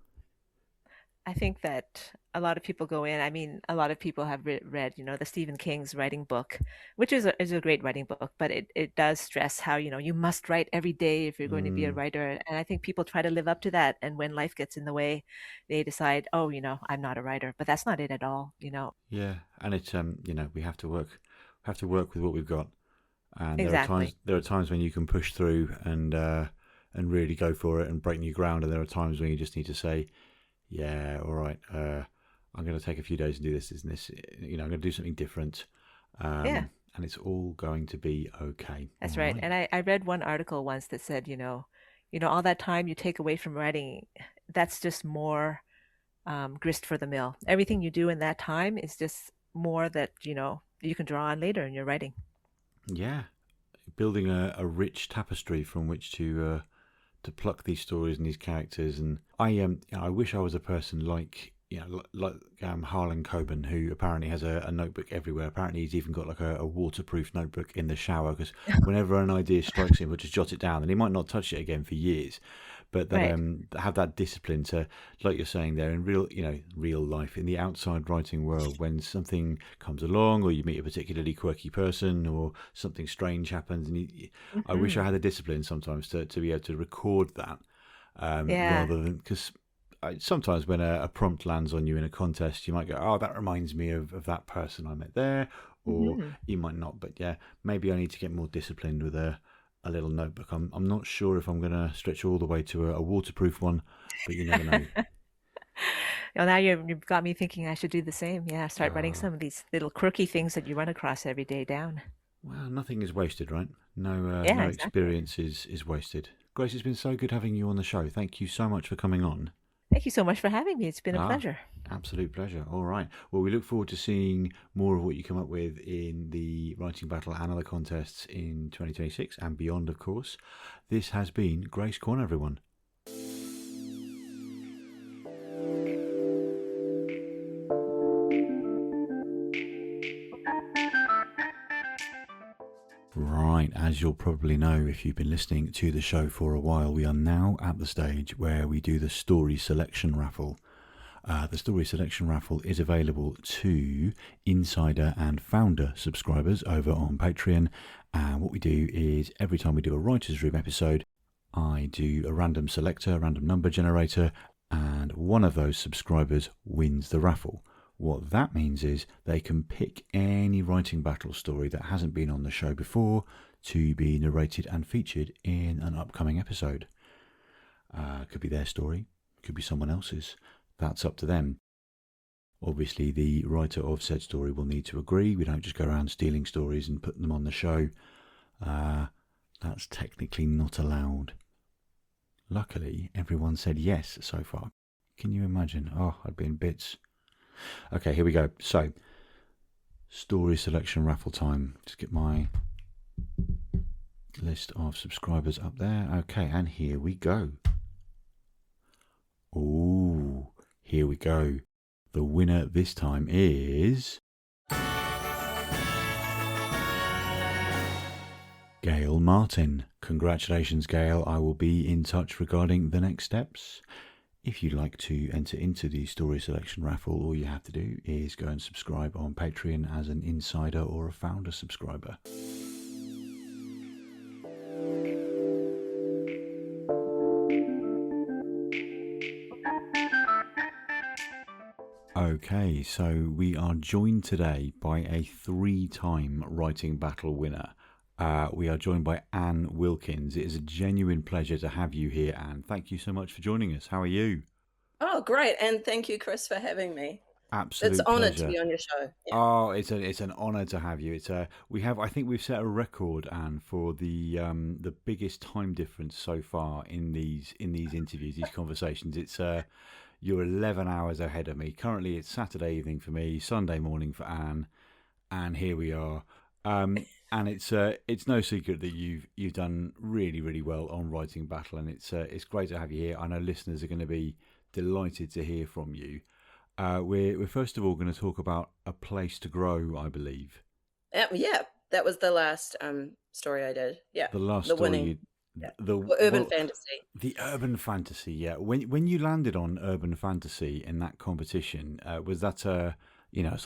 I think that a lot of people go in. I mean, a lot of people have read, the Stephen King's writing book, which is a great writing book, but it does stress how, you must write every day if you're going to be a Mm, writer. And I think people try to live up to that. And when life gets in the way, they decide, oh, I'm not a writer. But that's not it at all. yeah, and it's we have to work with what we've got. And Exactly. there are times when you can push through and really go for it and break new ground, and there are times when you just need to say, yeah, all right, I'm going to take a few days and do this, isn't this? I'm going to do something different, Yeah. and it's all going to be okay. That's All right. right. And I read one article once that said, all that time you take away from writing, that's just more grist for the mill. Everything you do in that time is just more that, you can draw on later in your writing. Yeah, building a rich tapestry from which to pluck these stories and these characters. And I wish I was a person like Harlan Coben, who apparently has a notebook everywhere. Apparently he's even got like a waterproof notebook in the shower, because whenever an idea strikes him, he'll just jot it down, and he might not touch it again for years. But that Right. have that discipline to, like you're saying there, in real life, in the outside writing world, when something comes along or you meet a particularly quirky person or something strange happens, and I wish I Hmm. had the discipline sometimes to be able to record that, Yeah. rather than, because sometimes when a prompt lands on you in a contest, you might go, oh, that reminds me of that person I met there, or Hmm. you might not. But yeah, maybe I need to get more disciplined with a little notebook. I'm not sure if I'm going to stretch all the way to a waterproof one, but you never know. Well, now you've got me thinking I should do the same. Yeah, start writing Ah. some of these little quirky things that you run across every day down. Well, nothing is wasted, right? No, Yeah, no exactly. experience is wasted. Grace, it's been so good having you on the show. Thank you so much for coming on. Thank you so much for having me. It's been a Ah, pleasure. absolute pleasure. All right. Well, we look forward to seeing more of what you come up with in the writing battle and other contests in 2026 and beyond, of course. This has been Grace Quon, everyone. Right, as you'll probably know if you've been listening to the show for a while, we are now at the stage where we do the story selection raffle. The story selection raffle is available to insider and founder subscribers over on Patreon. And what we do is every time we do a Writer's Room episode, I do a random selector, a random number generator, and one of those subscribers wins the raffle. What that means is they can pick any writing battle story that hasn't been on the show before to be narrated and featured in an upcoming episode. Could be their story, could be someone else's. That's up to them. Obviously, the writer of said story will need to agree. We don't just go around stealing stories and putting them on the show. That's technically not allowed. Luckily, everyone said yes so far. Can you imagine? Oh, I'd be in bits. Okay, here we go. So, story selection raffle time. Just get my list of subscribers up there. Okay, and here we go. Ooh, here we go. The winner this time is Gail Martin. Congratulations, Gail. I will be in touch regarding the next steps. If you'd like to enter into the story selection raffle, all you have to do is go and subscribe on Patreon as an insider or a founder subscriber. Okay, so we are joined today by a 3-time writing battle winner. We are joined by Anne Wilkins. It is a genuine pleasure to have you here, Anne. Thank you so much for joining us. How are you? Oh, great. And thank you, Chris, for having me. Absolute It's honoured to pleasure. be on your show. Yeah. Oh, it's an honour to have you. I think we've set a record, Anne, for the biggest time difference so far in these interviews, these conversations. It's you're 11 hours ahead of me. Currently, it's Saturday evening for me, Sunday morning for Anne, and here we are. And it's no secret that you've done really, really well on Writing Battle, and it's great to have you here. I know listeners are going to be delighted to hear from you. We're first of all going to talk about A Place to Grow, I believe. Yeah, that was the last story I did. Yeah, The last the story. winning. Urban fantasy. The urban fantasy, yeah. When you landed on urban fantasy in that competition, was that sort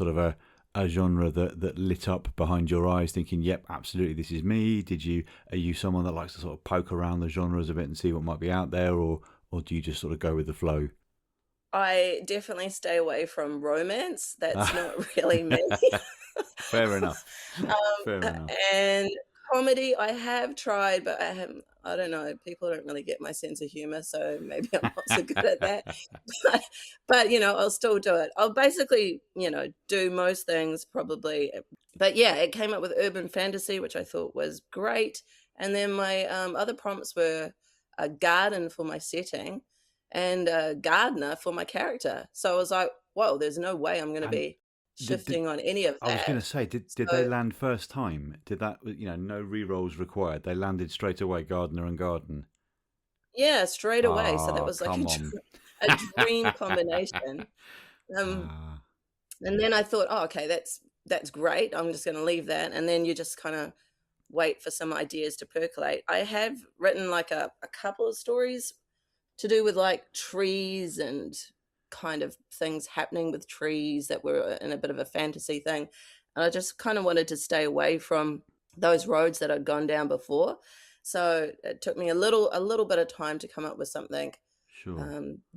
of a genre that lit up behind your eyes, thinking, "Yep, absolutely, this is me"? Are you someone that likes to sort of poke around the genres a bit and see what might be out there, or do you just sort of go with the flow? I definitely stay away from romance. That's not really me. Fair enough. Fair enough. And comedy, I have tried, but I don't know. People don't really get my sense of humor, so maybe I'm not so good at that. But I'll still do it. I'll basically, do most things probably. But yeah, it came up with urban fantasy, which I thought was great. And then my other prompts were a garden for my setting and a gardener for my character. So I was like, whoa, there's no way I'm going to be shifting on any of that. I was going to say, did they land first time? Did that, no re-rolls required? They landed straight away, gardener and garden. Yeah, straight away. So that was like a dream combination. And then I thought, oh, okay, that's great. I'm just going to leave that. And then you just kind of wait for some ideas to percolate. I have written like a couple of stories to do with like trees and kind of things happening with trees that were in a bit of a fantasy thing. And I just kind of wanted to stay away from those roads that I'd gone down before. So it took me a little bit of time to come up with something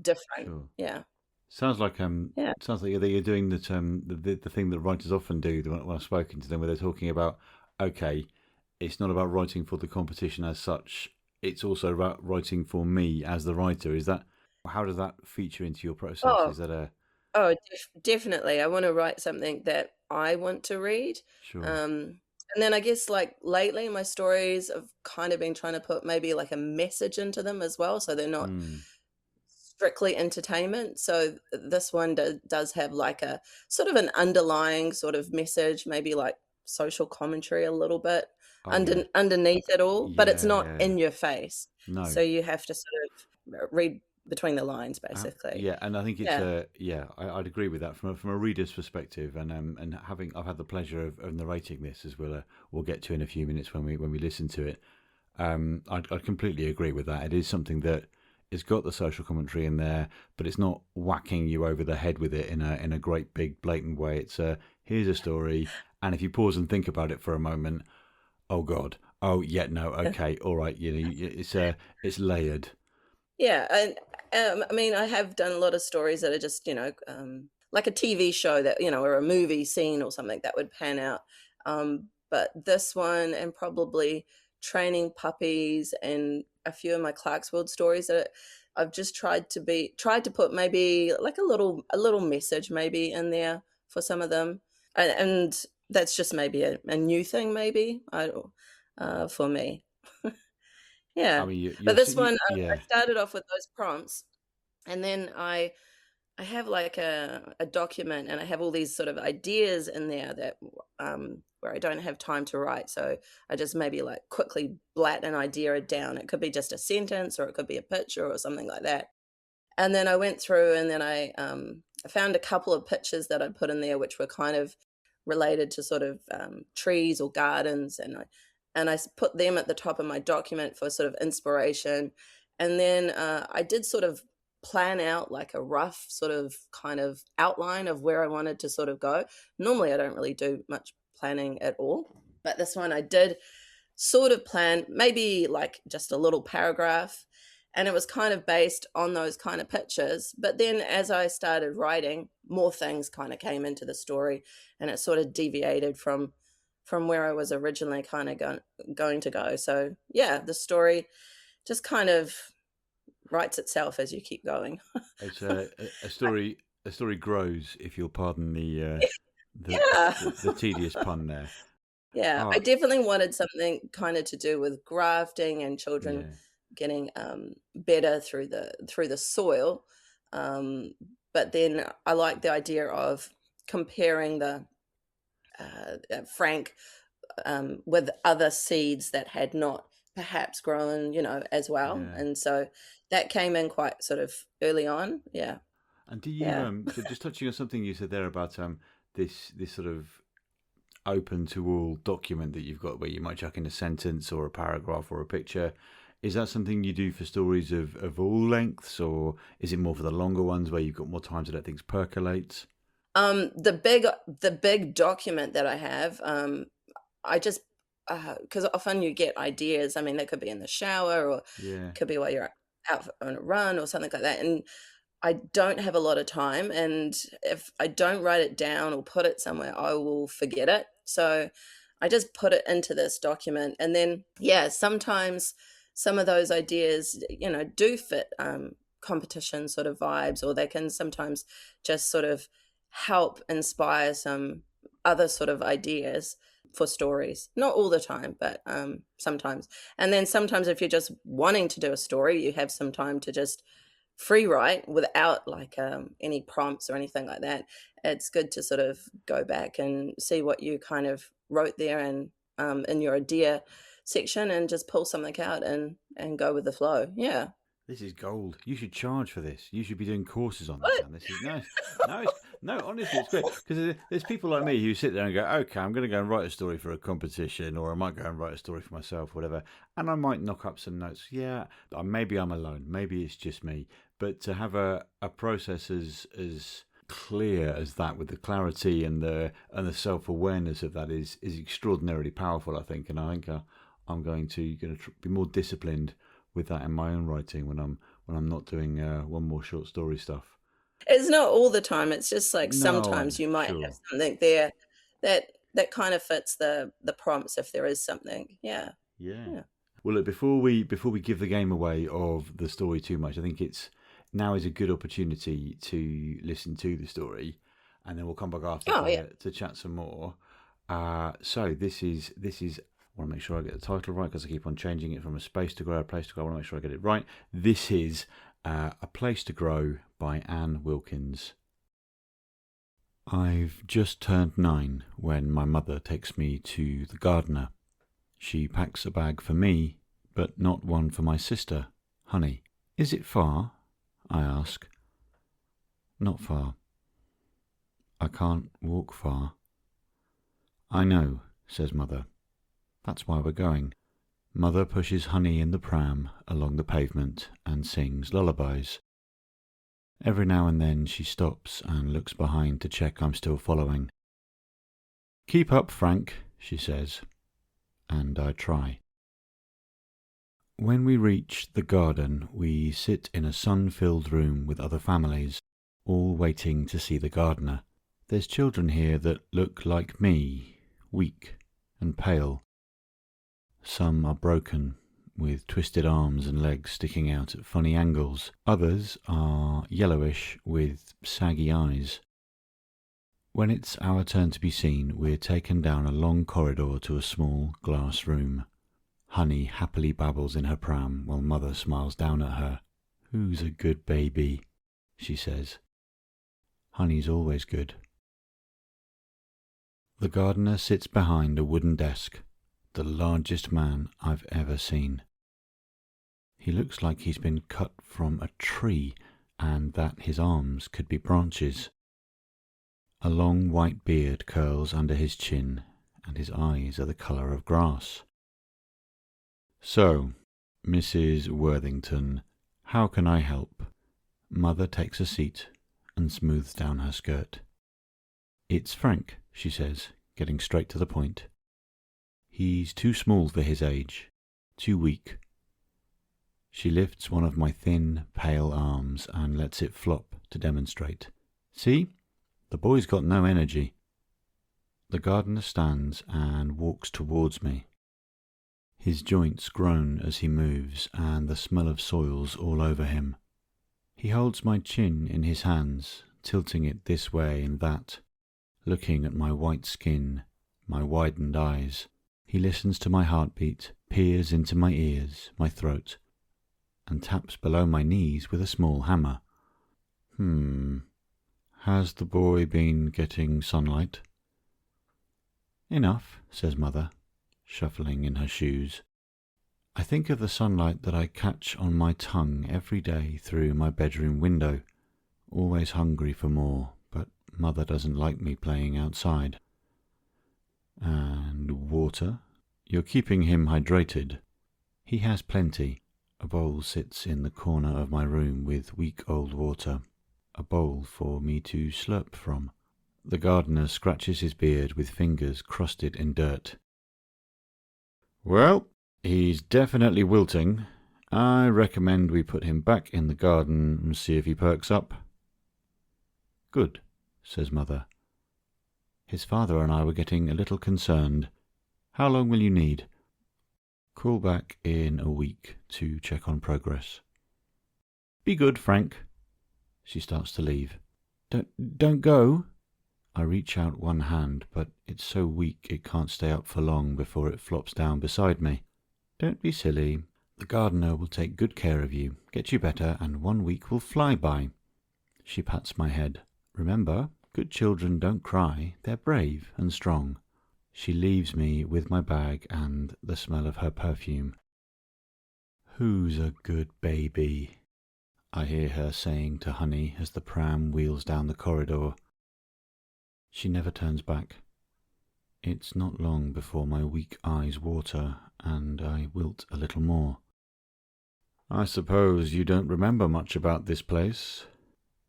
different. Sure. Yeah. Sounds like sounds like you're doing the thing that writers often do when I've spoken to them, where they're talking about, okay, it's not about writing for the competition as such. It's also about writing for me as the writer. Is that, how does that feature into your process? Oh, Is that a definitely. I want to write something that I want to read. sure? And then I guess like lately my stories have kind of been trying to put maybe like a message into them as well, so they're not strictly entertainment. So this one does have like a sort of an underlying sort of message, maybe like social commentary a little bit Oh, yeah. underneath it all, but it's not Yeah. in your face. No. So you have to sort of read between the lines, basically. Yeah, and I think it's Yeah. I'd agree with that from a reader's perspective, and I've had the pleasure of narrating this, as we'll get to in a few minutes when we listen to it. I'd completely agree with that. It is something that it's got the social commentary in there, but it's not whacking you over the head with it in a great big blatant way. It's here's a story, and if you pause and think about it for a moment, oh God, oh yeah, no, okay, all right, it's layered. Yeah, and I mean, I have done a lot of stories that are just, like a TV show that, or a movie scene or something that would pan out. But this one, and probably training puppies and a few of my Clarksworld stories, that I've just tried to put maybe like a little message maybe in there for some of them, and that's just maybe a new thing maybe for me. Yeah, I mean, but this one, yeah. I started off with those prompts, and then I have like a document, and I have all these sort of ideas in there that where I don't have time to write, so I just maybe like quickly blat an idea down. It could be just a sentence, or it could be a picture or something like that. And then I went through, and then I found a couple of pictures that I'd put in there, which were kind of related to sort of trees or gardens, and I put them at the top of my document for sort of inspiration. And then I did sort of plan out like a rough sort of kind of outline of where I wanted to sort of go. Normally I don't really do much planning at all, but this one I did sort of plan, maybe like just a little paragraph, and it was kind of based on those kind of pictures. But then as I started writing, more things kind of came into the story, and it sort of deviated from where I was originally kind of going to go. So yeah, the story just kind of writes itself as you keep going. It's a story. A story grows, if you'll pardon the tedious pun there. Yeah, I definitely wanted something kind of to do with grafting and children getting better through the soil. But then I like the idea of comparing the Frank with other seeds that had not perhaps grown, as well. Yeah. And so that came in quite sort of early on. Yeah. And do you so just touching on something you said there about this sort of open to all document that you've got, where you might chuck in a sentence or a paragraph or a picture, is that something you do for stories of all lengths, or is it more for the longer ones where you've got more time to let things percolate? The big document that I have, I just because often you get ideas. I mean, that could be in the shower, or it could be while you're out on a run or something like that. And I don't have a lot of time, and if I don't write it down or put it somewhere, I will forget it. So I just put it into this document, and then sometimes some of those ideas, do fit competition sort of vibes, or they can sometimes just sort of help inspire some other sort of ideas for stories. Not all the time, but sometimes. And then sometimes if you're just wanting to do a story, you have some time to just free write without like any prompts or anything like that. It's good to sort of go back and see what you kind of wrote there and in your idea section, and just pull something out and go with the flow. Yeah. This is gold. You should charge for this. You should be doing courses on this. This is nice. No, honestly, it's great, because there's people like me who sit there and go, okay, I'm going to go and write a story for a competition, or I might go and write a story for myself, whatever, and I might knock up some notes. Yeah, maybe I'm alone. Maybe it's just me. But to have a process as clear as that, with the clarity and the self-awareness of that, is extraordinarily powerful, I think. And I think I'm going to be more disciplined with that in my own writing when I'm not doing one more short story stuff. It's not all the time. It's just like sometimes you might have something there that that kind of fits the prompts if there is something. Yeah. Well, look, before we give the game away of the story too much, I think now is a good opportunity to listen to the story, and then we'll come back after to chat some more. So this is. I want to make sure I get the title right because I keep on changing it from a space to grow, a place to grow. I want to make sure I get it right. This is A Place to Grow by Anne Wilkins. I've just turned 9 when my mother takes me to the gardener. She packs a bag for me, but not one for my sister, Honey. Is it far? I ask. Not far. I can't walk far. I know, says Mother. That's why we're going. Mother pushes Honey in the pram along the pavement and sings lullabies. Every now and then she stops and looks behind to check I'm still following. Keep up, Frank, she says, and I try. When we reach the garden, we sit in a sun-filled room with other families, all waiting to see the gardener. There's children here that look like me, weak and pale. Some are broken, with twisted arms and legs sticking out at funny angles. Others are yellowish with saggy eyes. When it's our turn to be seen, we're taken down a long corridor to a small glass room. Honey happily babbles in her pram while Mother smiles down at her. Who's a good baby? She says. Honey's always good. The gardener sits behind a wooden desk, the largest man I've ever seen. He looks like he's been cut from a tree and that his arms could be branches. A long white beard curls under his chin and his eyes are the colour of grass. So, Mrs. Worthington, how can I help? Mother takes a seat and smooths down her skirt. It's Frank, she says, getting straight to the point. He's too small for his age, too weak. She lifts one of my thin, pale arms and lets it flop to demonstrate. See? The boy's got no energy. The gardener stands and walks towards me. His joints groan as he moves, and the smell of soil's all over him. He holds my chin in his hands, tilting it this way and that, looking at my white skin, my widened eyes. He listens to my heartbeat, peers into my ears, my throat, and taps below my knees with a small hammer. Has the boy been getting sunlight? Enough, says Mother, shuffling in her shoes. I think of the sunlight that I catch on my tongue every day through my bedroom window, always hungry for more, but Mother doesn't like me playing outside. And water? You're keeping him hydrated. He has plenty. A bowl sits in the corner of my room with week old water, a bowl for me to slurp from. The gardener scratches his beard with fingers crusted in dirt. Well, he's definitely wilting. I recommend we put him back in the garden and see if he perks up. Good, says Mother. His father and I were getting a little concerned. How long will you need? Call back in a week to check on progress. Be good, Frank. She starts to leave. Don't go. I reach out one hand, but it's so weak it can't stay up for long before it flops down beside me. Don't be silly. The gardener will take good care of you, get you better, and 1 week will fly by. She pats my head. Remember, good children don't cry. They're brave and strong. She leaves me with my bag and the smell of her perfume. Who's a good baby? I hear her saying to Honey as the pram wheels down the corridor. She never turns back. It's not long before my weak eyes water and I wilt a little more. I suppose you don't remember much about this place,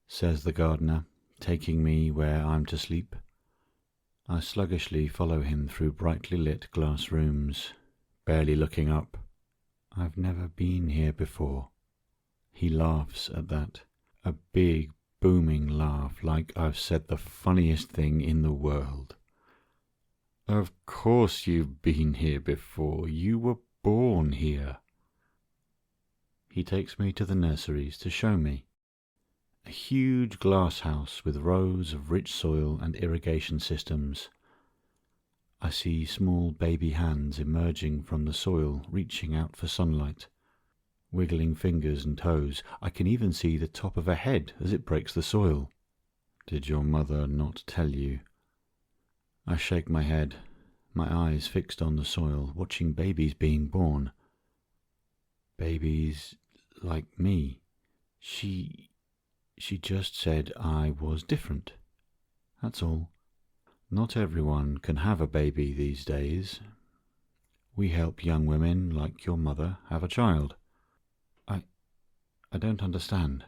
says the gardener, taking me where I'm to sleep. I sluggishly follow him through brightly lit glass rooms, barely looking up. I've never been here before. He laughs at that, a big, booming laugh like I've said the funniest thing in the world. Of course you've been here before. You were born here. He takes me to the nurseries to show me. A huge glass house with rows of rich soil and irrigation systems. I see small baby hands emerging from the soil, reaching out for sunlight. Wiggling fingers and toes. I can even see the top of a head as it breaks the soil. Did your mother not tell you? I shake my head, my eyes fixed on the soil, watching babies being born. Babies like me. She just said I was different. That's all. Not everyone can have a baby these days. We help young women like your mother have a child. I don't understand.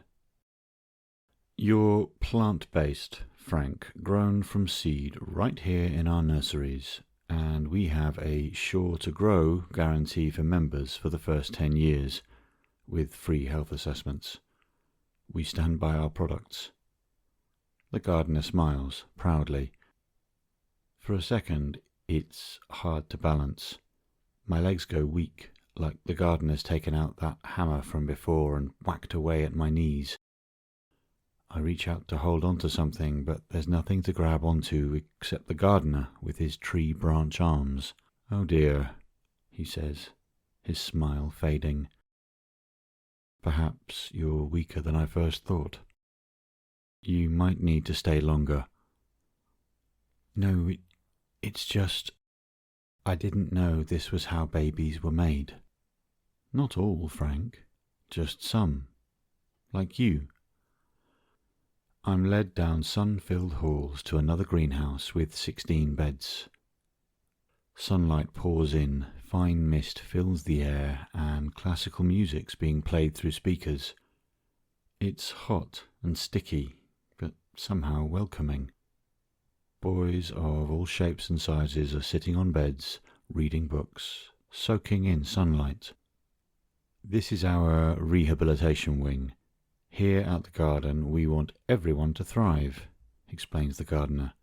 You're plant-based, Frank, grown from seed right here in our nurseries, and we have a sure-to-grow guarantee for members for the first 10 years, with free health assessments. We stand by our products. The gardener smiles proudly. For a second, it's hard to balance. My legs go weak, like the gardener's taken out that hammer from before and whacked away at my knees. I reach out to hold on to something, but there's nothing to grab onto except the gardener with his tree branch arms. Oh dear, he says, his smile fading. Perhaps you're weaker than I first thought. You might need to stay longer. No, it's just I didn't know this was how babies were made. Not all, Frank, just some, like you. I'm led down sun-filled halls to another greenhouse with 16 beds. Sunlight pours in, fine mist fills the air, and classical music's being played through speakers. It's hot and sticky, but somehow welcoming. Boys of all shapes and sizes are sitting on beds, reading books, soaking in sunlight. This is our rehabilitation wing. Here at the garden we want everyone to thrive, explains the gardener.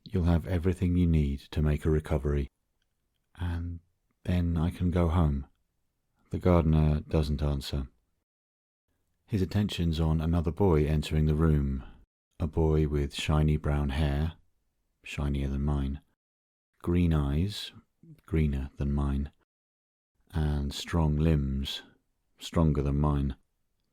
You'll have everything you need to make a recovery. And then I can go home. The gardener doesn't answer. His attention's on another boy entering the room. A boy with shiny brown hair, shinier than mine, green eyes, greener than mine, and strong limbs, stronger than mine.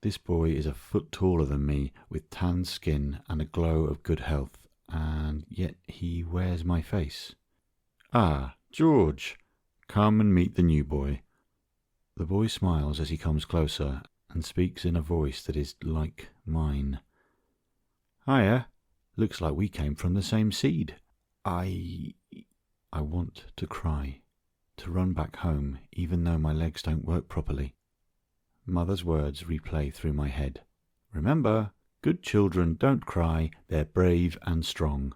This boy is a foot taller than me, with tanned skin and a glow of good health, and yet he wears my face. Ah, George, come and meet the new boy. The boy smiles as he comes closer and speaks in a voice that is like mine. Hiya, looks like we came from the same seed. I want to cry, to run back home, even though my legs don't work properly. Mother's words replay through my head. Remember, good children don't cry, they're brave and strong.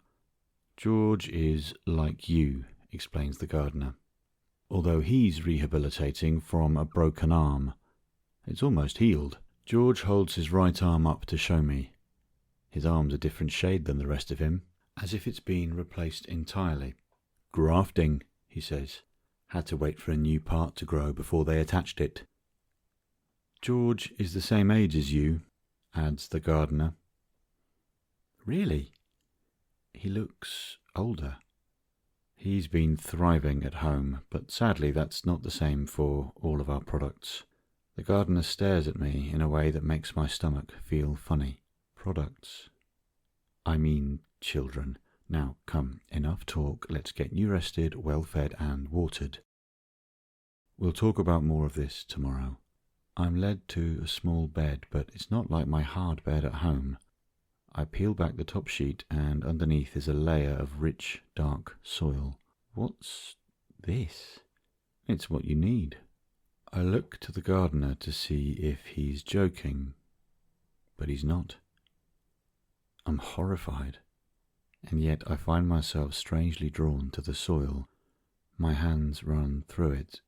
George is like you, explains the gardener, although he's rehabilitating from a broken arm. It's almost healed. George holds his right arm up to show me. His arm's a different shade than the rest of him, as if it's been replaced entirely. Grafting, he says. Had to wait for a new part to grow before they attached it. George is the same age as you, adds the gardener. Really? He looks older. He's been thriving at home, but sadly that's not the same for all of our products. The gardener stares at me in a way that makes my stomach feel funny. Products. I mean children. Now, come, enough talk. Let's get you rested, well fed and watered. We'll talk about more of this tomorrow. I'm led to a small bed, but it's not like my hard bed at home. I peel back the top sheet and underneath is a layer of rich, dark soil. What's this? It's what you need. I look to the gardener to see if he's joking, but he's not. I'm horrified, and yet I find myself strangely drawn to the soil. My hands run through it.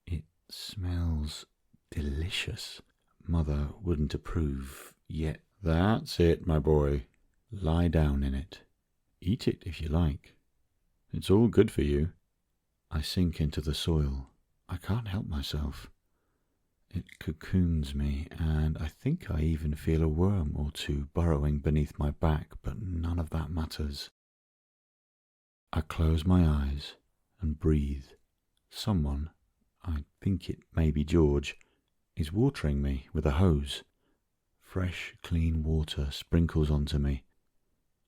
It smells delicious. Mother wouldn't approve, yet. That's it, my boy. Lie down in it. Eat it if you like. It's all good for you. I sink into the soil. I can't help myself. It cocoons me, and I think I even feel a worm or two burrowing beneath my back, but none of that matters. I close my eyes and breathe. Someone, I think it may be George, is watering me with a hose. Fresh, clean water sprinkles onto me.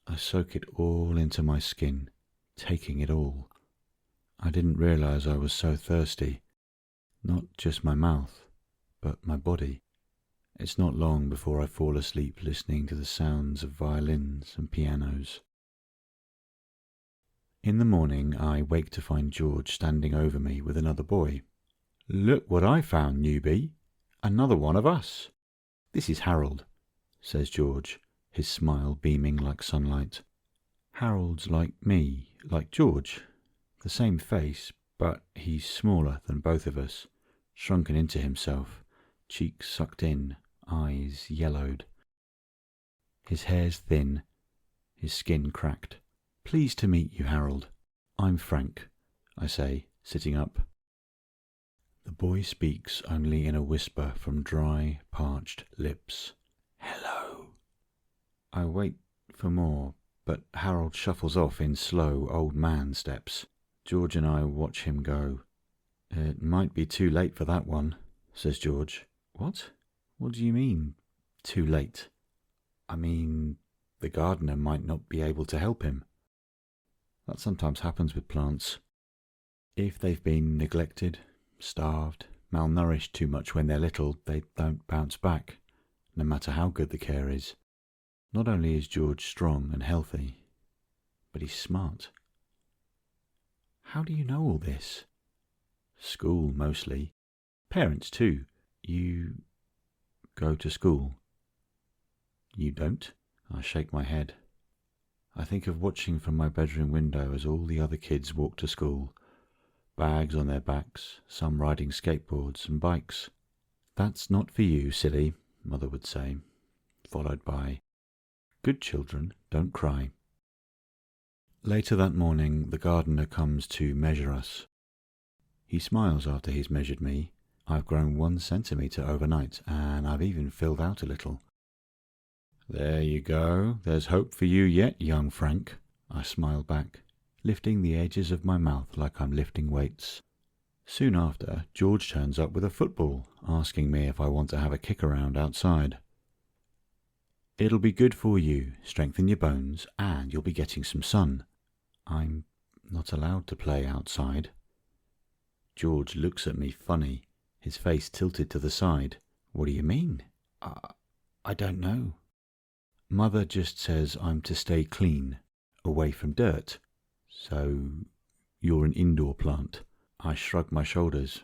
I soak it all into my skin, taking it all. I didn't realize I was so thirsty. Not just my mouth, but my body. It's not long before I fall asleep listening to the sounds of violins and pianos. In the morning, I wake to find George standing over me with another boy. "Look what I found, newbie. Another one of us. This is Harold," says George, his smile beaming like sunlight. Harold's like me, like George. The same face, but he's smaller than both of us, shrunken into himself, cheeks sucked in, eyes yellowed. His hair's thin, his skin cracked. "Pleased to meet you, Harold. I'm Frank," I say, sitting up. The boy speaks only in a whisper from dry, parched lips. "Hello." I wait for more, but Harold shuffles off in slow old man steps. George and I watch him go. "It might be too late for that one," says George. "What? What do you mean, too late?" "I mean, the gardener might not be able to help him." That sometimes happens with plants. If they've been neglected, starved, malnourished too much when they're little, they don't bounce back, no matter how good the care is. Not only is George strong and healthy, but he's smart. "How do you know all this?" "School, mostly. Parents, too. You go to school?" "You don't?" I shake my head. I think of watching from my bedroom window as all the other kids walk to school, bags on their backs, some riding skateboards and bikes. "That's not for you, silly," Mother would say, followed by, "Good children don't cry." Later that morning, the gardener comes to measure us. He smiles after he's measured me. I've grown 1 centimetre overnight, and I've even filled out a little. "There you go. There's hope for you yet, young Frank," I smile back, lifting the edges of my mouth like I'm lifting weights. Soon after, George turns up with a football, asking me if I want to have a kick around outside. "It'll be good for you, strengthen your bones, and you'll be getting some sun." I'm not allowed to play outside. George looks at me funny, his face tilted to the side. "What do you mean?" I don't know." "Mother just says I'm to stay clean, away from dirt. So you're an indoor plant." I shrug my shoulders.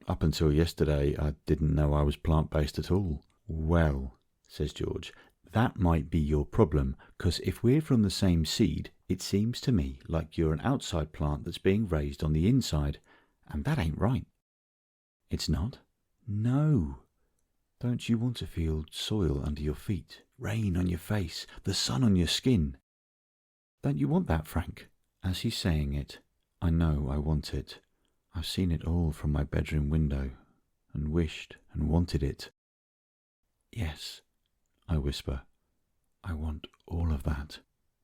Up until yesterday, I didn't know I was plant-based at all. "Well," says George, "that might be your problem, 'cause if we're from the same seed, it seems to me like you're an outside plant that's being raised on the inside, and that ain't right." "It's not?" "No. Don't you want to feel soil under your feet, rain on your face, the sun on your skin? Don't you want that, Frank?" As he's saying it, I know I want it. I've seen it all from my bedroom window, and wished and wanted it. "Yes," I whisper. "I want all of that."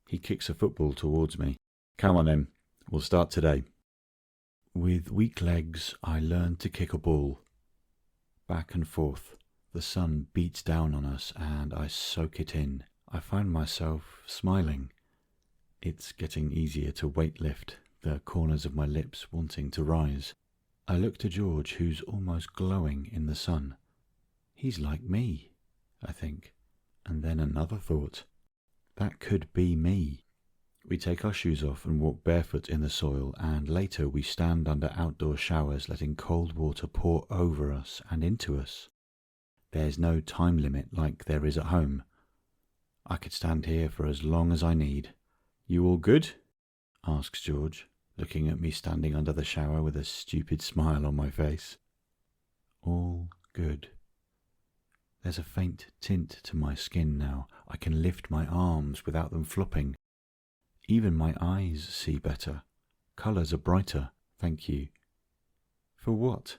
He kicks a football towards me. "Come on then, we'll start today." With weak legs, I learn to kick a ball. Back and forth, the sun beats down on us and I soak it in. I find myself smiling. It's getting easier to weightlift, the corners of my lips wanting to rise. I look to George, who's almost glowing in the sun. He's like me, I think. And then another thought. That could be me. We take our shoes off and walk barefoot in the soil, and later we stand under outdoor showers, letting cold water pour over us and into us. There's no time limit like there is at home. I could stand here for as long as I need. "You all good?" asks George, looking at me standing under the shower with a stupid smile on my face. All good. There's a faint tint to my skin now. I can lift my arms without them flopping. Even my eyes see better. Colours are brighter, thank you. For what?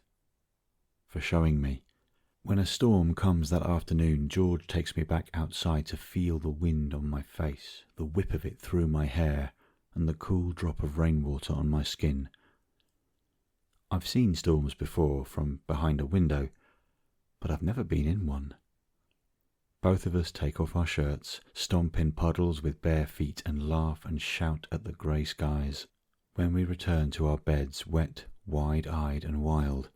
For showing me. When a storm comes that afternoon, George takes me back outside to feel the wind on my face, the whip of it through my hair, and the cool drop of rainwater on my skin. I've seen storms before from behind a window, but I've never been in one. Both of us take off our shirts, stomp in puddles with bare feet, and laugh and shout at the grey skies. When we return to our beds, wet, wide-eyed and wild,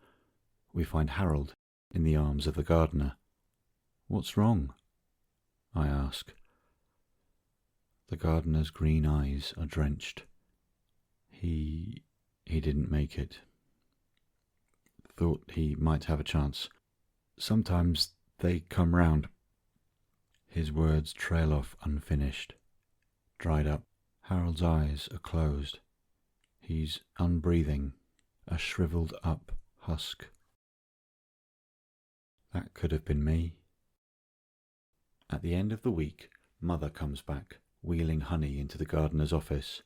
we find Harold in the arms of the gardener. "What's wrong?" I ask. The gardener's green eyes are drenched. He didn't make it. Thought he might have a chance. Sometimes they come round. His words trail off unfinished, dried up. Harold's eyes are closed. He's unbreathing, a shriveled up husk. That could have been me. At the end of the week, Mother comes back, wheeling honey into the gardener's office.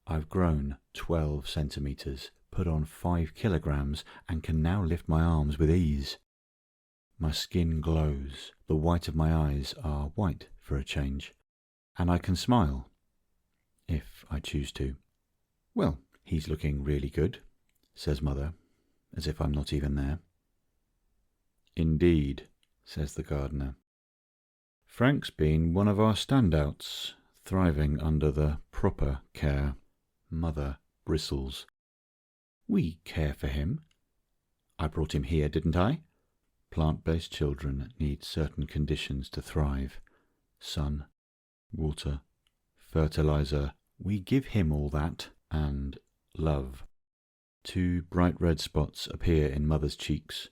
I've grown 12 centimetres, put on 5 kilograms, and can now lift my arms with ease. My skin glows, the white of my eyes are white for a change, and I can smile, if I choose to. "Well, he's looking really good," says Mother, as if I'm not even there. "Indeed," says the gardener. "Frank's been one of our standouts, thriving under the proper care." Mother bristles. "We care for him. I brought him here, didn't I? Plant-based children need certain conditions to thrive. Sun, water, fertilizer. We give him all that, and love." 2 bright red spots appear in Mother's cheeks.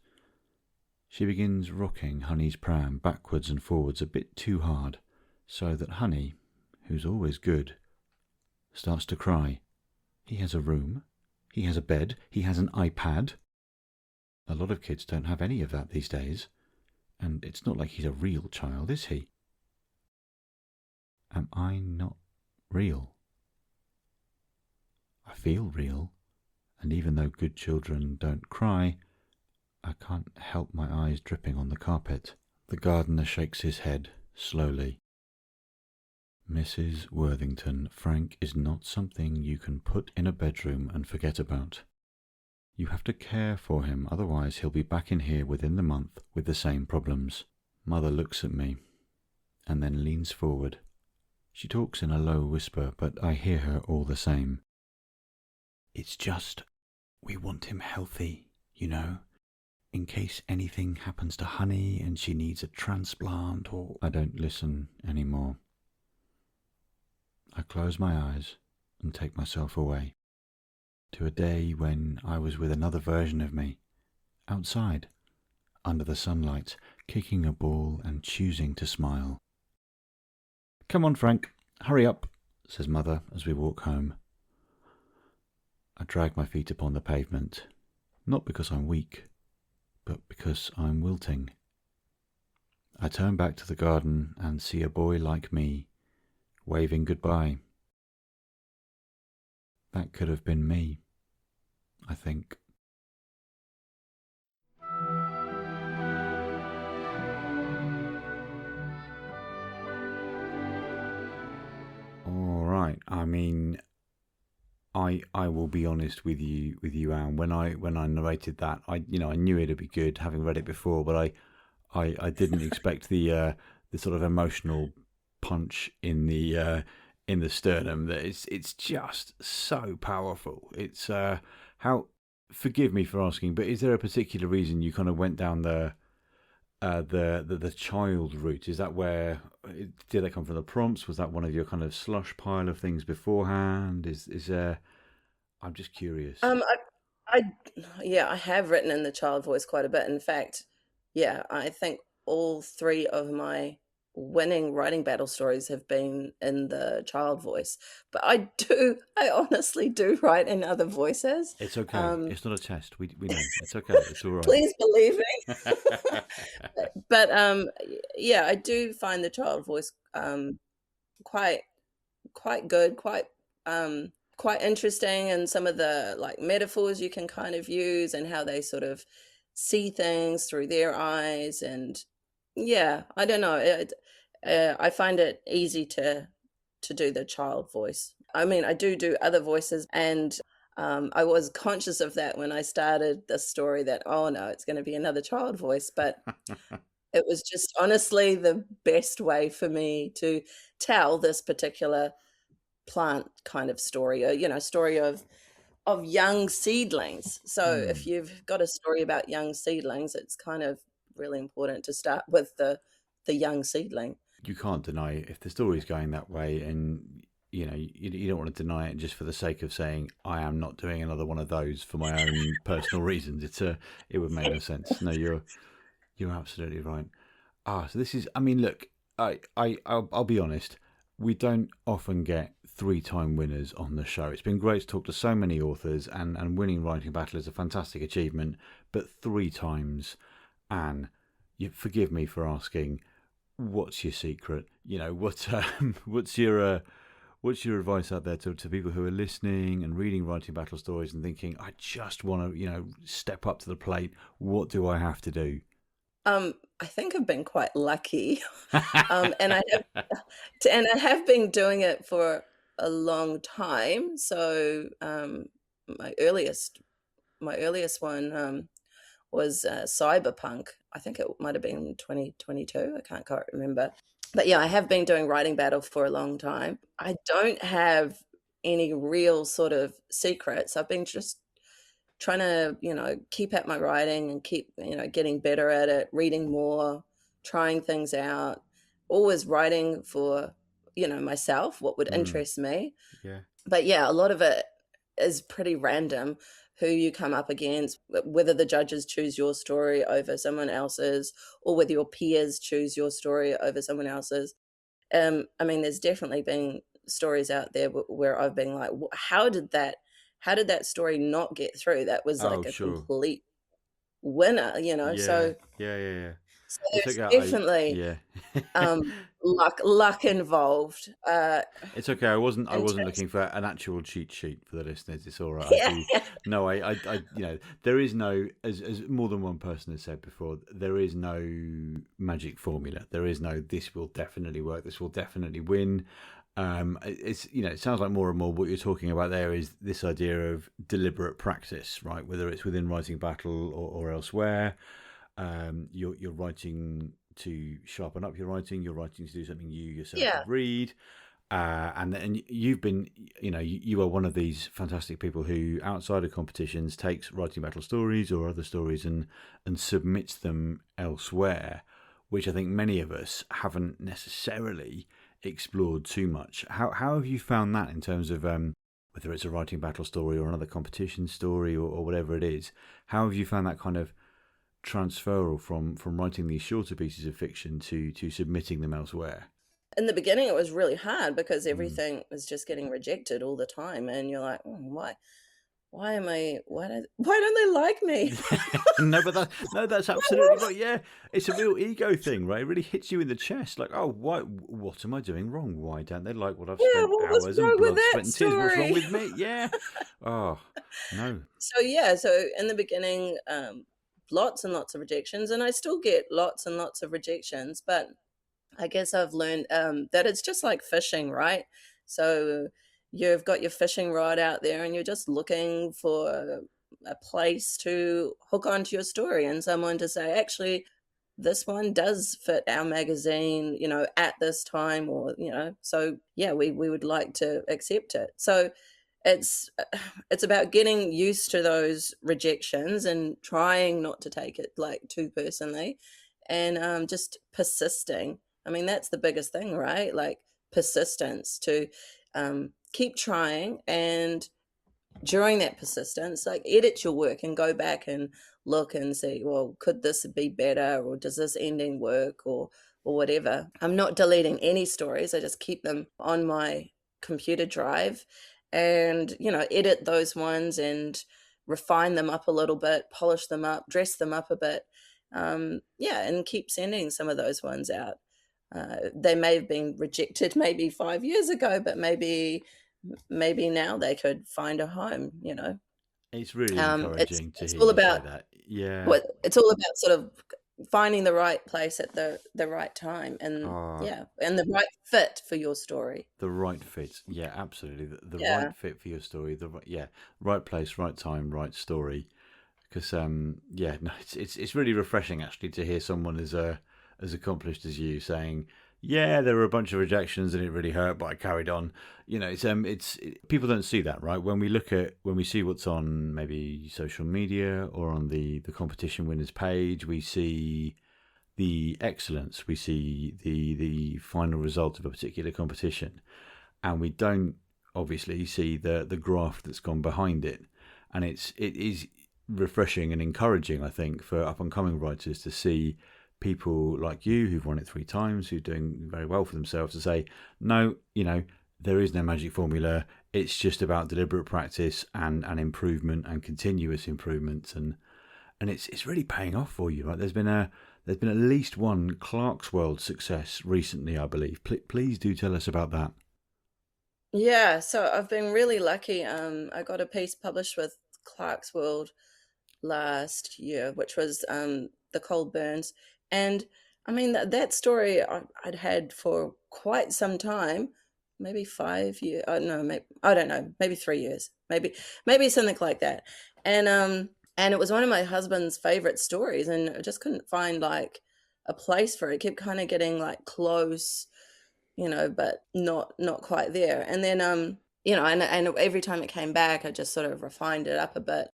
She begins rocking Honey's pram backwards and forwards a bit too hard, so that Honey, who's always good, starts to cry. He has a room, he has a bed, he has an iPad. A lot of kids don't have any of that these days, and it's not like he's a real child, is he? Am I not real? I feel real, and even though good children don't cry, I can't help my eyes dripping on the carpet. The gardener shakes his head slowly. "Mrs. Worthington, Frank is not something you can put in a bedroom and forget about. You have to care for him, otherwise he'll be back in here within the month with the same problems." Mother looks at me, and then leans forward. She talks in a low whisper, but I hear her all the same. "It's just, we want him healthy, you know, in case anything happens to Honey and she needs a transplant or..." I don't listen anymore. I close my eyes and take myself away to a day when I was with another version of me, outside, under the sunlight, kicking a ball and choosing to smile. "Come on, Frank, hurry up," says Mother as we walk home. I drag my feet upon the pavement, not because I'm weak, but because I'm wilting. I turn back to the garden and see a boy like me, waving goodbye. That could have been me, I think. All right. I mean, I will be honest with you, Anne. When I narrated that, I knew it'd be good, having read it before, but I didn't expect the sort of emotional punch in the sternum. That it's just so powerful. It's how. Forgive me for asking, but is there a particular reason you kind of went down the child route? Is that where did that come from? The prompts? Was that one of your kind of slush pile of things beforehand? Is there? I'm just curious. I have written in the child voice quite a bit. In fact, yeah, I think all 3 of my winning writing battle stories have been in the child voice, but I honestly do write in other voices. It's okay. It's not a test. We know. It's okay. It's all right. Please believe me. But yeah, I do find the child voice quite good, quite quite interesting, and some of the like metaphors you can kind of use and how they sort of see things through their eyes. And yeah, I don't know. I find it easy to do the child voice. I mean, I do other voices, and I was conscious of that when I started the story, that, oh no, it's going to be another child voice. But it was just honestly the best way for me to tell this particular plant kind of story, or, story of young seedlings. So if you've got a story about young seedlings, it's kind of really important to start with the young seedling. You can't deny it. If the story's going that way, and you don't want to deny it just for the sake of saying I am not doing another one of those for my own personal reasons. It would make no sense. No, you're absolutely right. So this is, I mean, look, I'll be honest. We don't often get 3-time winners on the show. It's been great to talk to so many authors, and winning Writing Battle is a fantastic achievement. But 3 times, Anne, forgive me for asking, what's your secret? What's your advice out there to people who are listening and reading Writing Battle stories and thinking, I just want to, step up to the plate. What do I have to do? I think I've been quite lucky, and I have been doing it for a long time. So my earliest one was Cyberpunk. I think it might have been 2022. I can't quite remember. But yeah, I have been doing Writing Battle for a long time. I don't have any real sort of secrets. I've been just trying to, keep at my writing and keep, getting better at it, reading more, trying things out, always writing for, myself, what would interest me. Yeah. But yeah, a lot of it is pretty random, who you come up against, whether the judges choose your story over someone else's, or whether your peers choose your story over someone else's. I mean, there's definitely been stories out there where I've been like, how did that story not get through? That was like a complete winner, Yeah. So Yeah. so there's definitely luck involved. It's okay. I wasn't looking for an actual cheat sheet for the listeners. It's all right. There is no, as more than one person has said before, there is no magic formula. There is no, this will definitely work. This will definitely win. It's it sounds like more and more what you're talking about there is this idea of deliberate practice, right? Whether it's within Writing Battle or elsewhere. You're writing to sharpen up your writing. You're writing to do something you yourself read, and you've been, you are one of these fantastic people who, outside of competitions, takes Writing Battle stories or other stories and submits them elsewhere, which I think many of us haven't necessarily explored too much. How have you found that in terms of whether it's a Writing Battle story or another competition story or whatever it is? How have you found that kind of transferal from writing these shorter pieces of fiction to submitting them elsewhere? In the beginning, it was really hard because everything was just getting rejected all the time, and you're like, why don't they like me? That's absolutely right. Yeah, it's a real ego thing, right? It really hits you in the chest, like, oh, what am I doing wrong? Why don't they like what I've spent hours and blood, sweat and tears? What's wrong with me? Yeah. Oh no. So in the beginning, lots and lots of rejections, and I still get lots and lots of rejections, but I guess I've learned that it's just like fishing, right? So you've got your fishing rod out there and you're just looking for a place to hook onto your story and someone to say, actually, this one does fit our magazine, at this time, or, so yeah, we would like to accept it. So it's about getting used to those rejections and trying not to take it like too personally, and just persisting. I mean, that's the biggest thing, right? Like persistence, to keep trying, and during that persistence, like edit your work and go back and look and see, well, could this be better, or does this ending work, or whatever. I'm not deleting any stories. I just keep them on my computer drive and, edit those ones and refine them up a little bit, polish them up, dress them up a bit. And keep sending some of those ones out. They may have been rejected maybe 5 years ago, but maybe maybe now they could find a home, you know. It's really It's encouraging to it's hear all you say about that. Yeah. what it's all about, sort of finding the right place at the right time, and Ah, and the right fit for your story. the right fit. Yeah, absolutely. The Yeah. right fit for your story. Right place, right time, right story. Because yeah, no, it's really refreshing actually to hear someone as accomplished as you saying, yeah, there were a bunch of rejections and it really hurt, but I carried on. You know, people don't see that, right? When we see what's on maybe social media or on the competition winners page, we see the excellence, we see the final result of a particular competition, and we don't obviously see the graft that's gone behind it. And it is refreshing and encouraging, I think, for up and coming writers to see people like you who've won it 3 times, who're doing very well for themselves, to say, no, you know, there is no magic formula. It's just about deliberate practice and improvement and continuous improvement, and it's really paying off for you. Right? There's been at least one Clarkesworld success recently, I believe. Please do tell us about that. Yeah, so I've been really lucky. I got a piece published with Clarkesworld last year, which was the Cold Burns, and I mean that story I'd had for quite some time, maybe 5 years. No, maybe, I don't know, maybe 3 years, maybe something like that, and it was one of my husband's favorite stories, and I just couldn't find like a place for it. It kept kind of getting like close, you know, but not quite there. And then you know, and every time it came back, I just sort of refined it up a bit.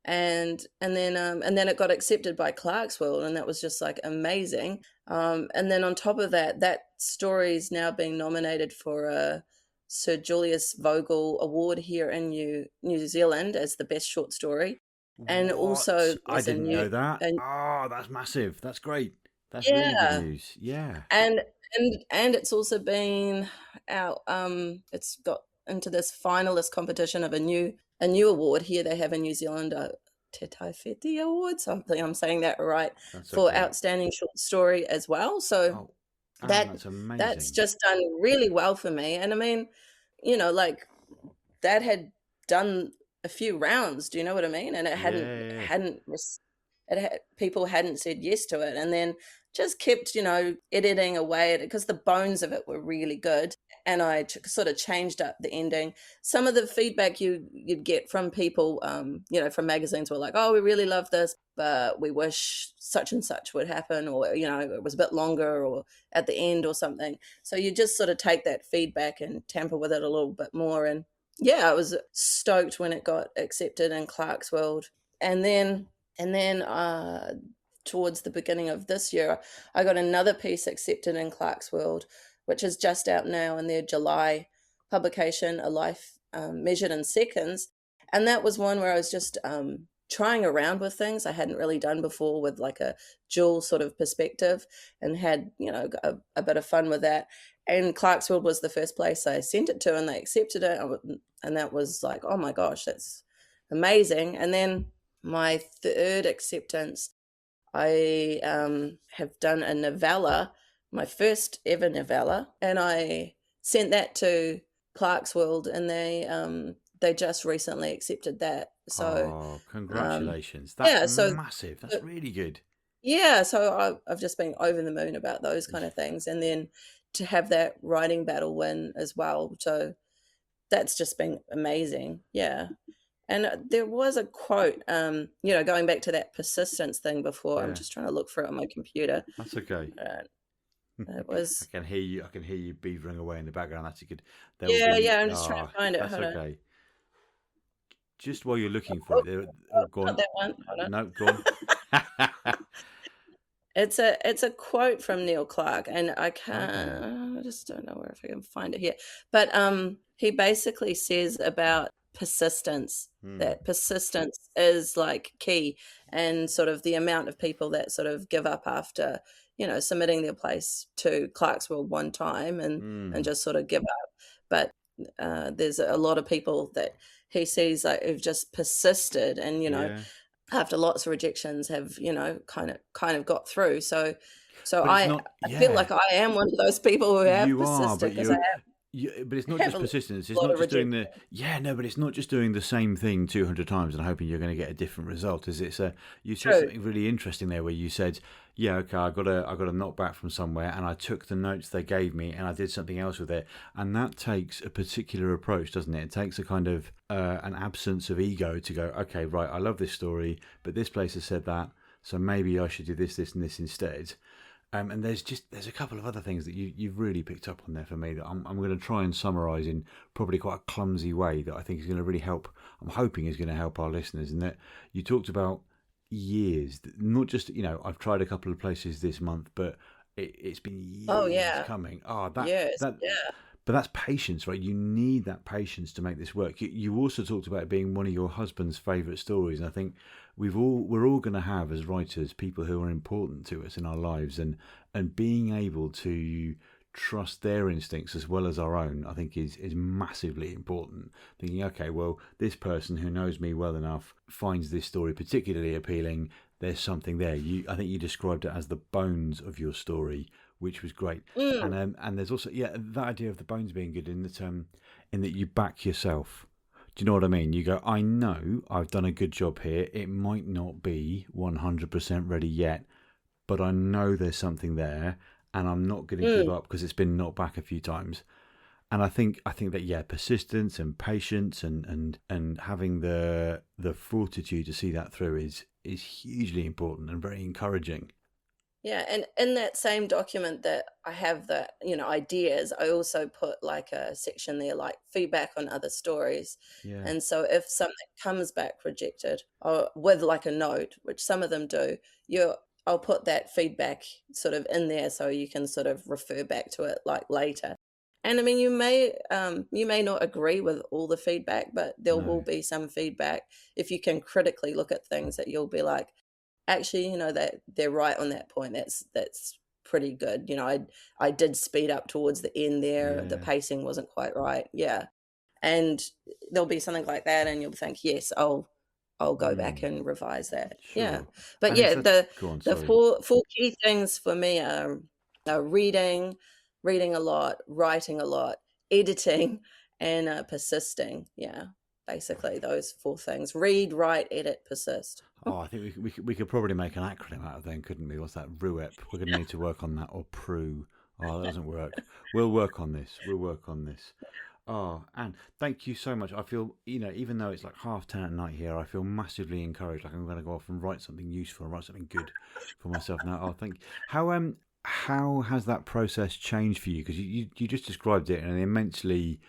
And then it got accepted by Clarkesworld, and that was just like amazing. And then on top of that, that story's now being nominated for a Sir Julius Vogel Award here in New Zealand as the best short story. And also I didn't know that. Oh, that's massive. That's great. That's really good news. Yeah. And it's also been out. It's got into this finalist competition of a new award here they have in New Zealand, Te Tai Wheti Award. So hopefully I'm saying that right. That's for okay. Outstanding short story as well. So that's amazing. That's just done really well for me. And I mean, you know, like that had done a few rounds. Do you know what I mean? And it people hadn't said yes to it, and then just kept, you know, editing away at it because the bones of it were really good, and I sort of changed up the ending. Some of the feedback you'd get from people, you know, from magazines were like, "Oh, we really love this, but we wish such and such would happen," or, you know, it was a bit longer, or at the end, or something. So you just sort of take that feedback and tamper with it a little bit more. And yeah, I was stoked when it got accepted in Clarkesworld, and then towards the beginning of this year, I got another piece accepted in Clarkesworld, which is just out now in their July publication, A Life Measured in Seconds. And that was one where I was just trying around with things I hadn't really done before, with like a dual sort of perspective, and had, you know, a bit of fun with that. And Clarkesworld was the first place I sent it to, and they accepted it. And that was like, oh my gosh, that's amazing. And then my third acceptance, I have done a novella, my first ever novella, and I sent that to Clarkesworld, and they just recently accepted that. So, congratulations! That's massive. That's really good. Yeah, so I've just been over the moon about those kind of things, and then to have that writing battle win as well. So that's just been amazing. Yeah. And there was a quote, you know, going back to that persistence thing before. Yeah. I'm just trying to look for it on my computer. That's okay. It was. I can hear you beavering away in the background. That's a good. Yeah. I'm just trying to find it. That's okay. Just while you're looking for it, go on. Not that one. Hold on. No, go on. It's a quote from Neil Clark, and I just don't know where if I can find it here. But he basically says about persistence, that persistence is like key, and sort of the amount of people that sort of give up after, you know, submitting their place to Clarkesworld one time and just sort of give up. But there's a lot of people that he sees like who've just persisted, and, you know, after lots of rejections have, you know, kind of got through. So I feel like I am one of those people who have persisted, because I have. but it's not have just a persistence. It's lot not of just doing rejection. but it's not just doing the same thing 200 times and hoping you're going to get a different result. Is it? You said True. something really interesting there, where you said, "Yeah, okay, I got a knock back from somewhere, and I took the notes they gave me, and I did something else with it." And that takes a particular approach, doesn't it? It takes a kind of an absence of ego to go, "Okay, right, I love this story, but this place has said that, so maybe I should do this, this, and this instead." And there's a couple of other things that you've really picked up on there for me that I'm going to try and summarise in probably quite a clumsy way that I think is going to really help. I'm hoping is going to help our listeners. And that you talked about years, not just I've tried a couple of places this month, but it's been years coming. Yes, that. But that's patience, right? You need that patience to make this work. You also talked about it being one of your husband's favourite stories, and I think we're all going to have, as writers, people who are important to us in our lives, and being able to trust their instincts as well as our own, I think is massively important. Thinking, okay, well, this person who knows me well enough finds this story particularly appealing. There's something there. I think you described it as the bones of your story, which was great. And there's also that idea of the bones being good in that you back yourself. Do you know what I mean? You go, I know I've done a good job here. It might not be 100% ready yet, but I know there's something there, and I'm not going to give up because it's been knocked back a few times. And I think that persistence and patience and having the fortitude to see that through is hugely important and very encouraging. Yeah, and in that same document that I have the ideas, I also put like a section there like feedback on other stories. Yeah. And so if something comes back rejected, or with like a note, which some of them do, I'll put that feedback sort of in there so you can sort of refer back to it like later. And I mean, you may not agree with all the feedback, but there will be some feedback if you can critically look at things that you'll be like, actually, that they're right on that point. That's pretty good. I did speed up towards the end there. Yeah. The pacing wasn't quite right. Yeah. And there'll be something like that, and you'll think, yes, I'll go back and revise that. Sure. Yeah. But And yeah, the sorry. four key things for me are reading a lot, writing a lot, editing, and persisting. Yeah. Basically, those four things: read, write, edit, persist. I think we could probably make an acronym out of them, couldn't we? What's that? RUEP. We're going to need to work on that, or PRU. Oh, that doesn't work. We'll work on this. Oh, Anne, thank you so much. I feel, even though it's like 10:30 at night here, I feel massively encouraged. Like I'm going to go off and write something useful, write something good for myself now. Oh, thank you. How has that process changed for you? Because you just described it in an immensely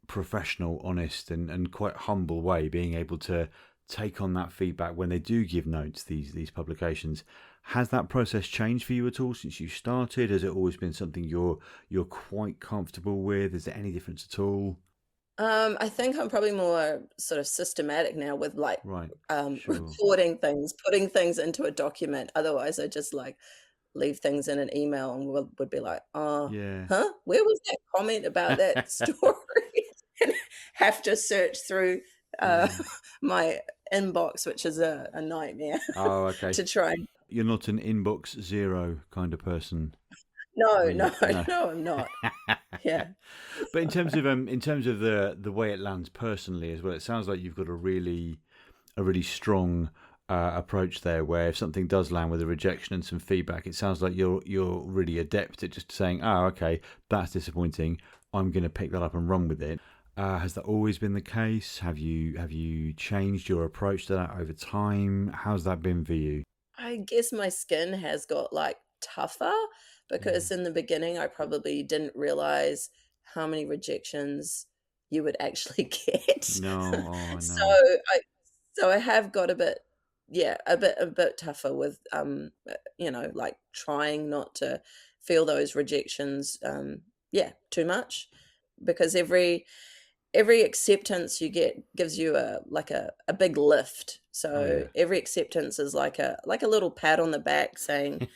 professional, honest, and quite humble way, being able to take on that feedback when they do give notes, these publications. Has that process changed for you at all since you started? Has it always been something you're quite comfortable with? Is there any difference at all? I think I'm probably more sort of systematic now with like Sure. recording things, putting things into a document. Otherwise I just like leave things in an email and would be like, where was that comment about that story? And have to search through my inbox, which is a nightmare. Oh, okay. To try. You're not an inbox zero kind of person. No, I'm not. Yeah. But in terms of the way it lands personally as well, it sounds like you've got a really strong approach there, where if something does land with a rejection and some feedback, it sounds like you're really adept at just saying, okay, that's disappointing, I'm going to pick that up and run with it. Has that always been the case? Have you changed your approach to that over time? How's that been for you? I guess my skin has got like tougher, because in the beginning I probably didn't realize how many rejections you would actually get. No. So I have got a bit tougher with like trying not to feel those rejections too much, because every acceptance you get gives you a big lift. So every acceptance is like a little pat on the back saying,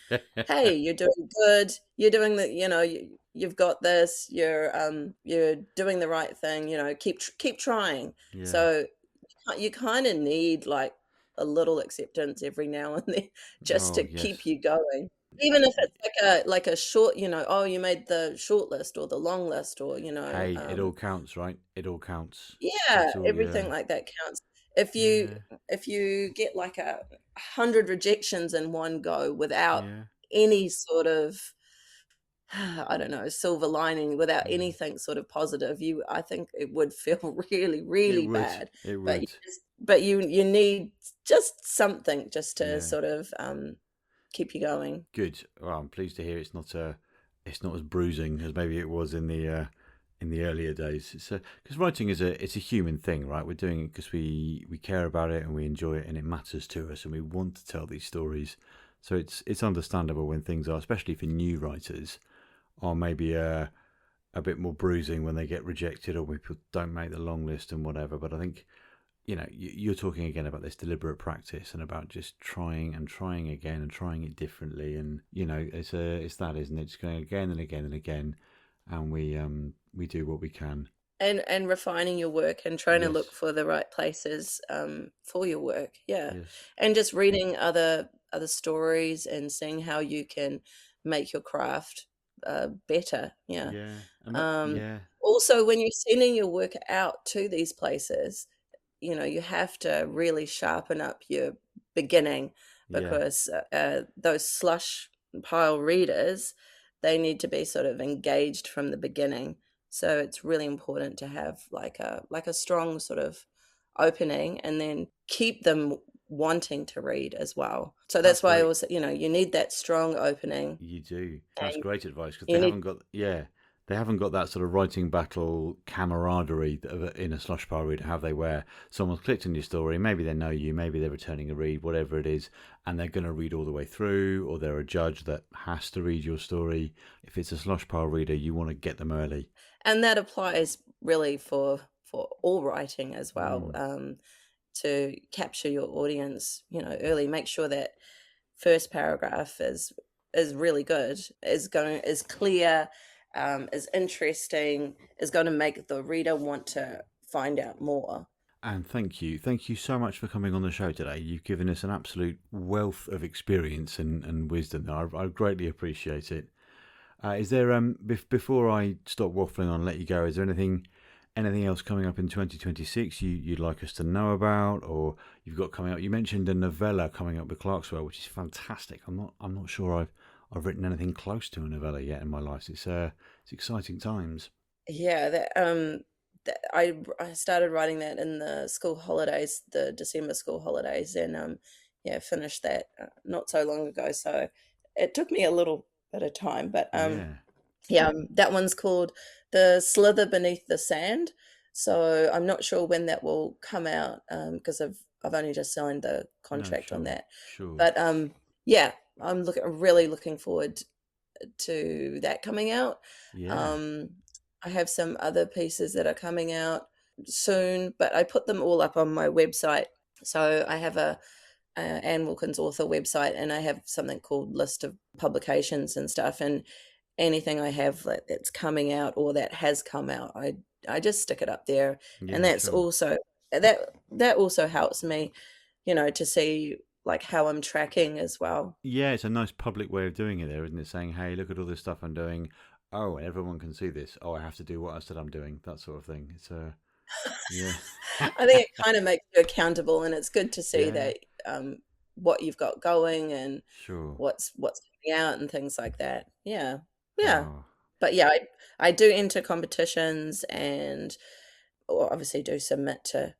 hey, you're doing good, you're doing you've got this, you're doing the right thing, keep trying. So you kind of need like a little acceptance every now and then just to keep you going. Even if it's like a short, oh, you made the short list or the long list, or Hey, it all counts, right? It all counts. yeah, It's all, everything yeah, like that counts. If you yeah, if you get like 100 rejections in one go without yeah, any sort of I don't know, silver lining, without yeah. anything sort of positive, I think it would feel really, It really would. bad. It But would. you need just something just to Yeah. sort of keep you going. Good. Well, I'm pleased to hear it's not as bruising as maybe it was in the earlier days. It's because writing it's a human thing, right? We're doing it because we care about it and we enjoy it and it matters to us and we want to tell these stories. So it's understandable when things are, especially for new writers, are maybe a bit more bruising when they get rejected or when people don't make the long list and whatever. But I think you're talking again about this deliberate practice and about just trying and trying again and trying it differently, and it's that, isn't it? Just going again and again and again, and we do what we can. And refining your work and trying to look Yes, for the right places for your work. Yeah. yes, And just reading other stories and seeing how you can make your craft better. Yeah. yeah, and that, Um, yeah, Also, when you're sending your work out to these places, you have to really sharpen up your beginning, yeah. because those slush pile readers, they need to be sort of engaged from the beginning. So it's really important to have like a strong sort of opening, and then keep them wanting to read as well. So That's that's why I great. also, you need that strong opening, You do. That's and great advice because you need. they haven't got that sort of writing battle camaraderie in a slush pile reader, have they? Where someone's clicked on your story, maybe they know you, maybe they're returning a read, whatever it is, and they're going to read all the way through, or they're a judge that has to read your story. If it's a slush pile reader, you want to get them early. And that applies really for all writing as well. Mm. To capture your audience, early. Make sure that first paragraph is really good, is clear, is interesting, is going to make the reader want to find out more. And thank you so much for coming on the show today. You've given us an absolute wealth of experience and wisdom. I greatly appreciate it. Is there before I stop waffling on and let you go, is there anything else coming up in 2026 you'd like us to know about, or you've got coming up? You mentioned a novella coming up with Clarkswell, which is fantastic. I'm not sure I've written anything close to a novella yet in my life. It's exciting times. Yeah, I started writing that in the school holidays, the December school holidays, and yeah, finished that not so long ago. So it took me a little bit of time, but Yeah. yeah, that one's called The Slither Beneath the Sand. So I'm not sure when that will come out, because I've only just signed the No, contract on that. sure. But yeah, I'm really looking forward to that coming out. Yeah. Um, I have some other pieces that are coming out soon, but I put them all up on my website. So I have a Anne Wilkins author website, and I have something called list of publications and stuff. And anything I have that's coming out or that has come out, I just stick it up there, and Yeah, that's sure. also that also helps me, to see like how I'm tracking as well. Yeah, it's a nice public way of doing it there, isn't it? Saying, hey, look at all this stuff I'm doing. Oh, and everyone can see this. Oh, I have to do what I said I'm doing. That sort of thing. It's yeah. I think it kind of makes you accountable, and it's good to see Yeah, that what you've got going, and sure. what's coming out and things like that. Yeah, yeah. Oh, But yeah, I do enter competitions, and or obviously do submit to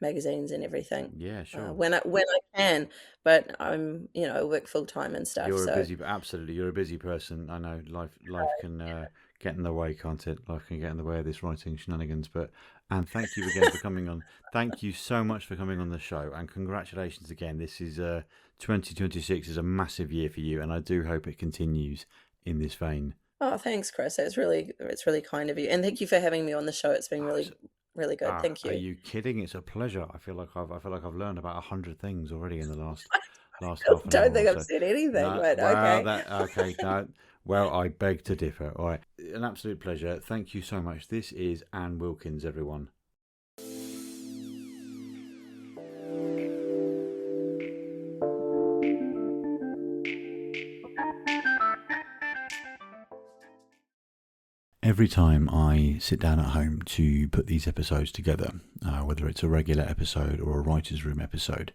magazines and everything yeah, sure. when I can. But I work full time and stuff. You're a So busy, absolutely. You're a busy person. I know life can get in the way, can't it? Life can get in the way of this writing shenanigans. But and thank you again for coming on. Thank you so much for coming on the show, and congratulations again. This is 2026 is a massive year for you, and I do hope it continues in this vein. oh, thanks, Chris. It's really kind of you, and thank you for having me on the show. It's been Oh, really really good. Thank are you. you kidding? It's a pleasure. I feel like I've learned about 100 things already in the last half an Don't hour or think I've so. said anything, No, but well, okay. that okay. No, well, I beg to differ. All right, an absolute pleasure. Thank you so much. This is Anne Wilkins, everyone. every time I sit down at home to put these episodes together, whether it's a regular episode or a writer's room episode,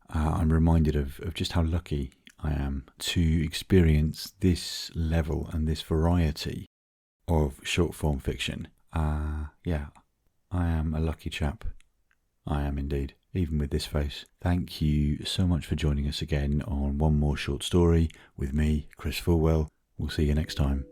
I'm reminded of just how lucky I am to experience this level and this variety of short form fiction. Yeah, I am a lucky chap. I am indeed, even with this face. Thank you so much for joining us again on One More Short Story with me, Chris Fulwell. We'll see you next time.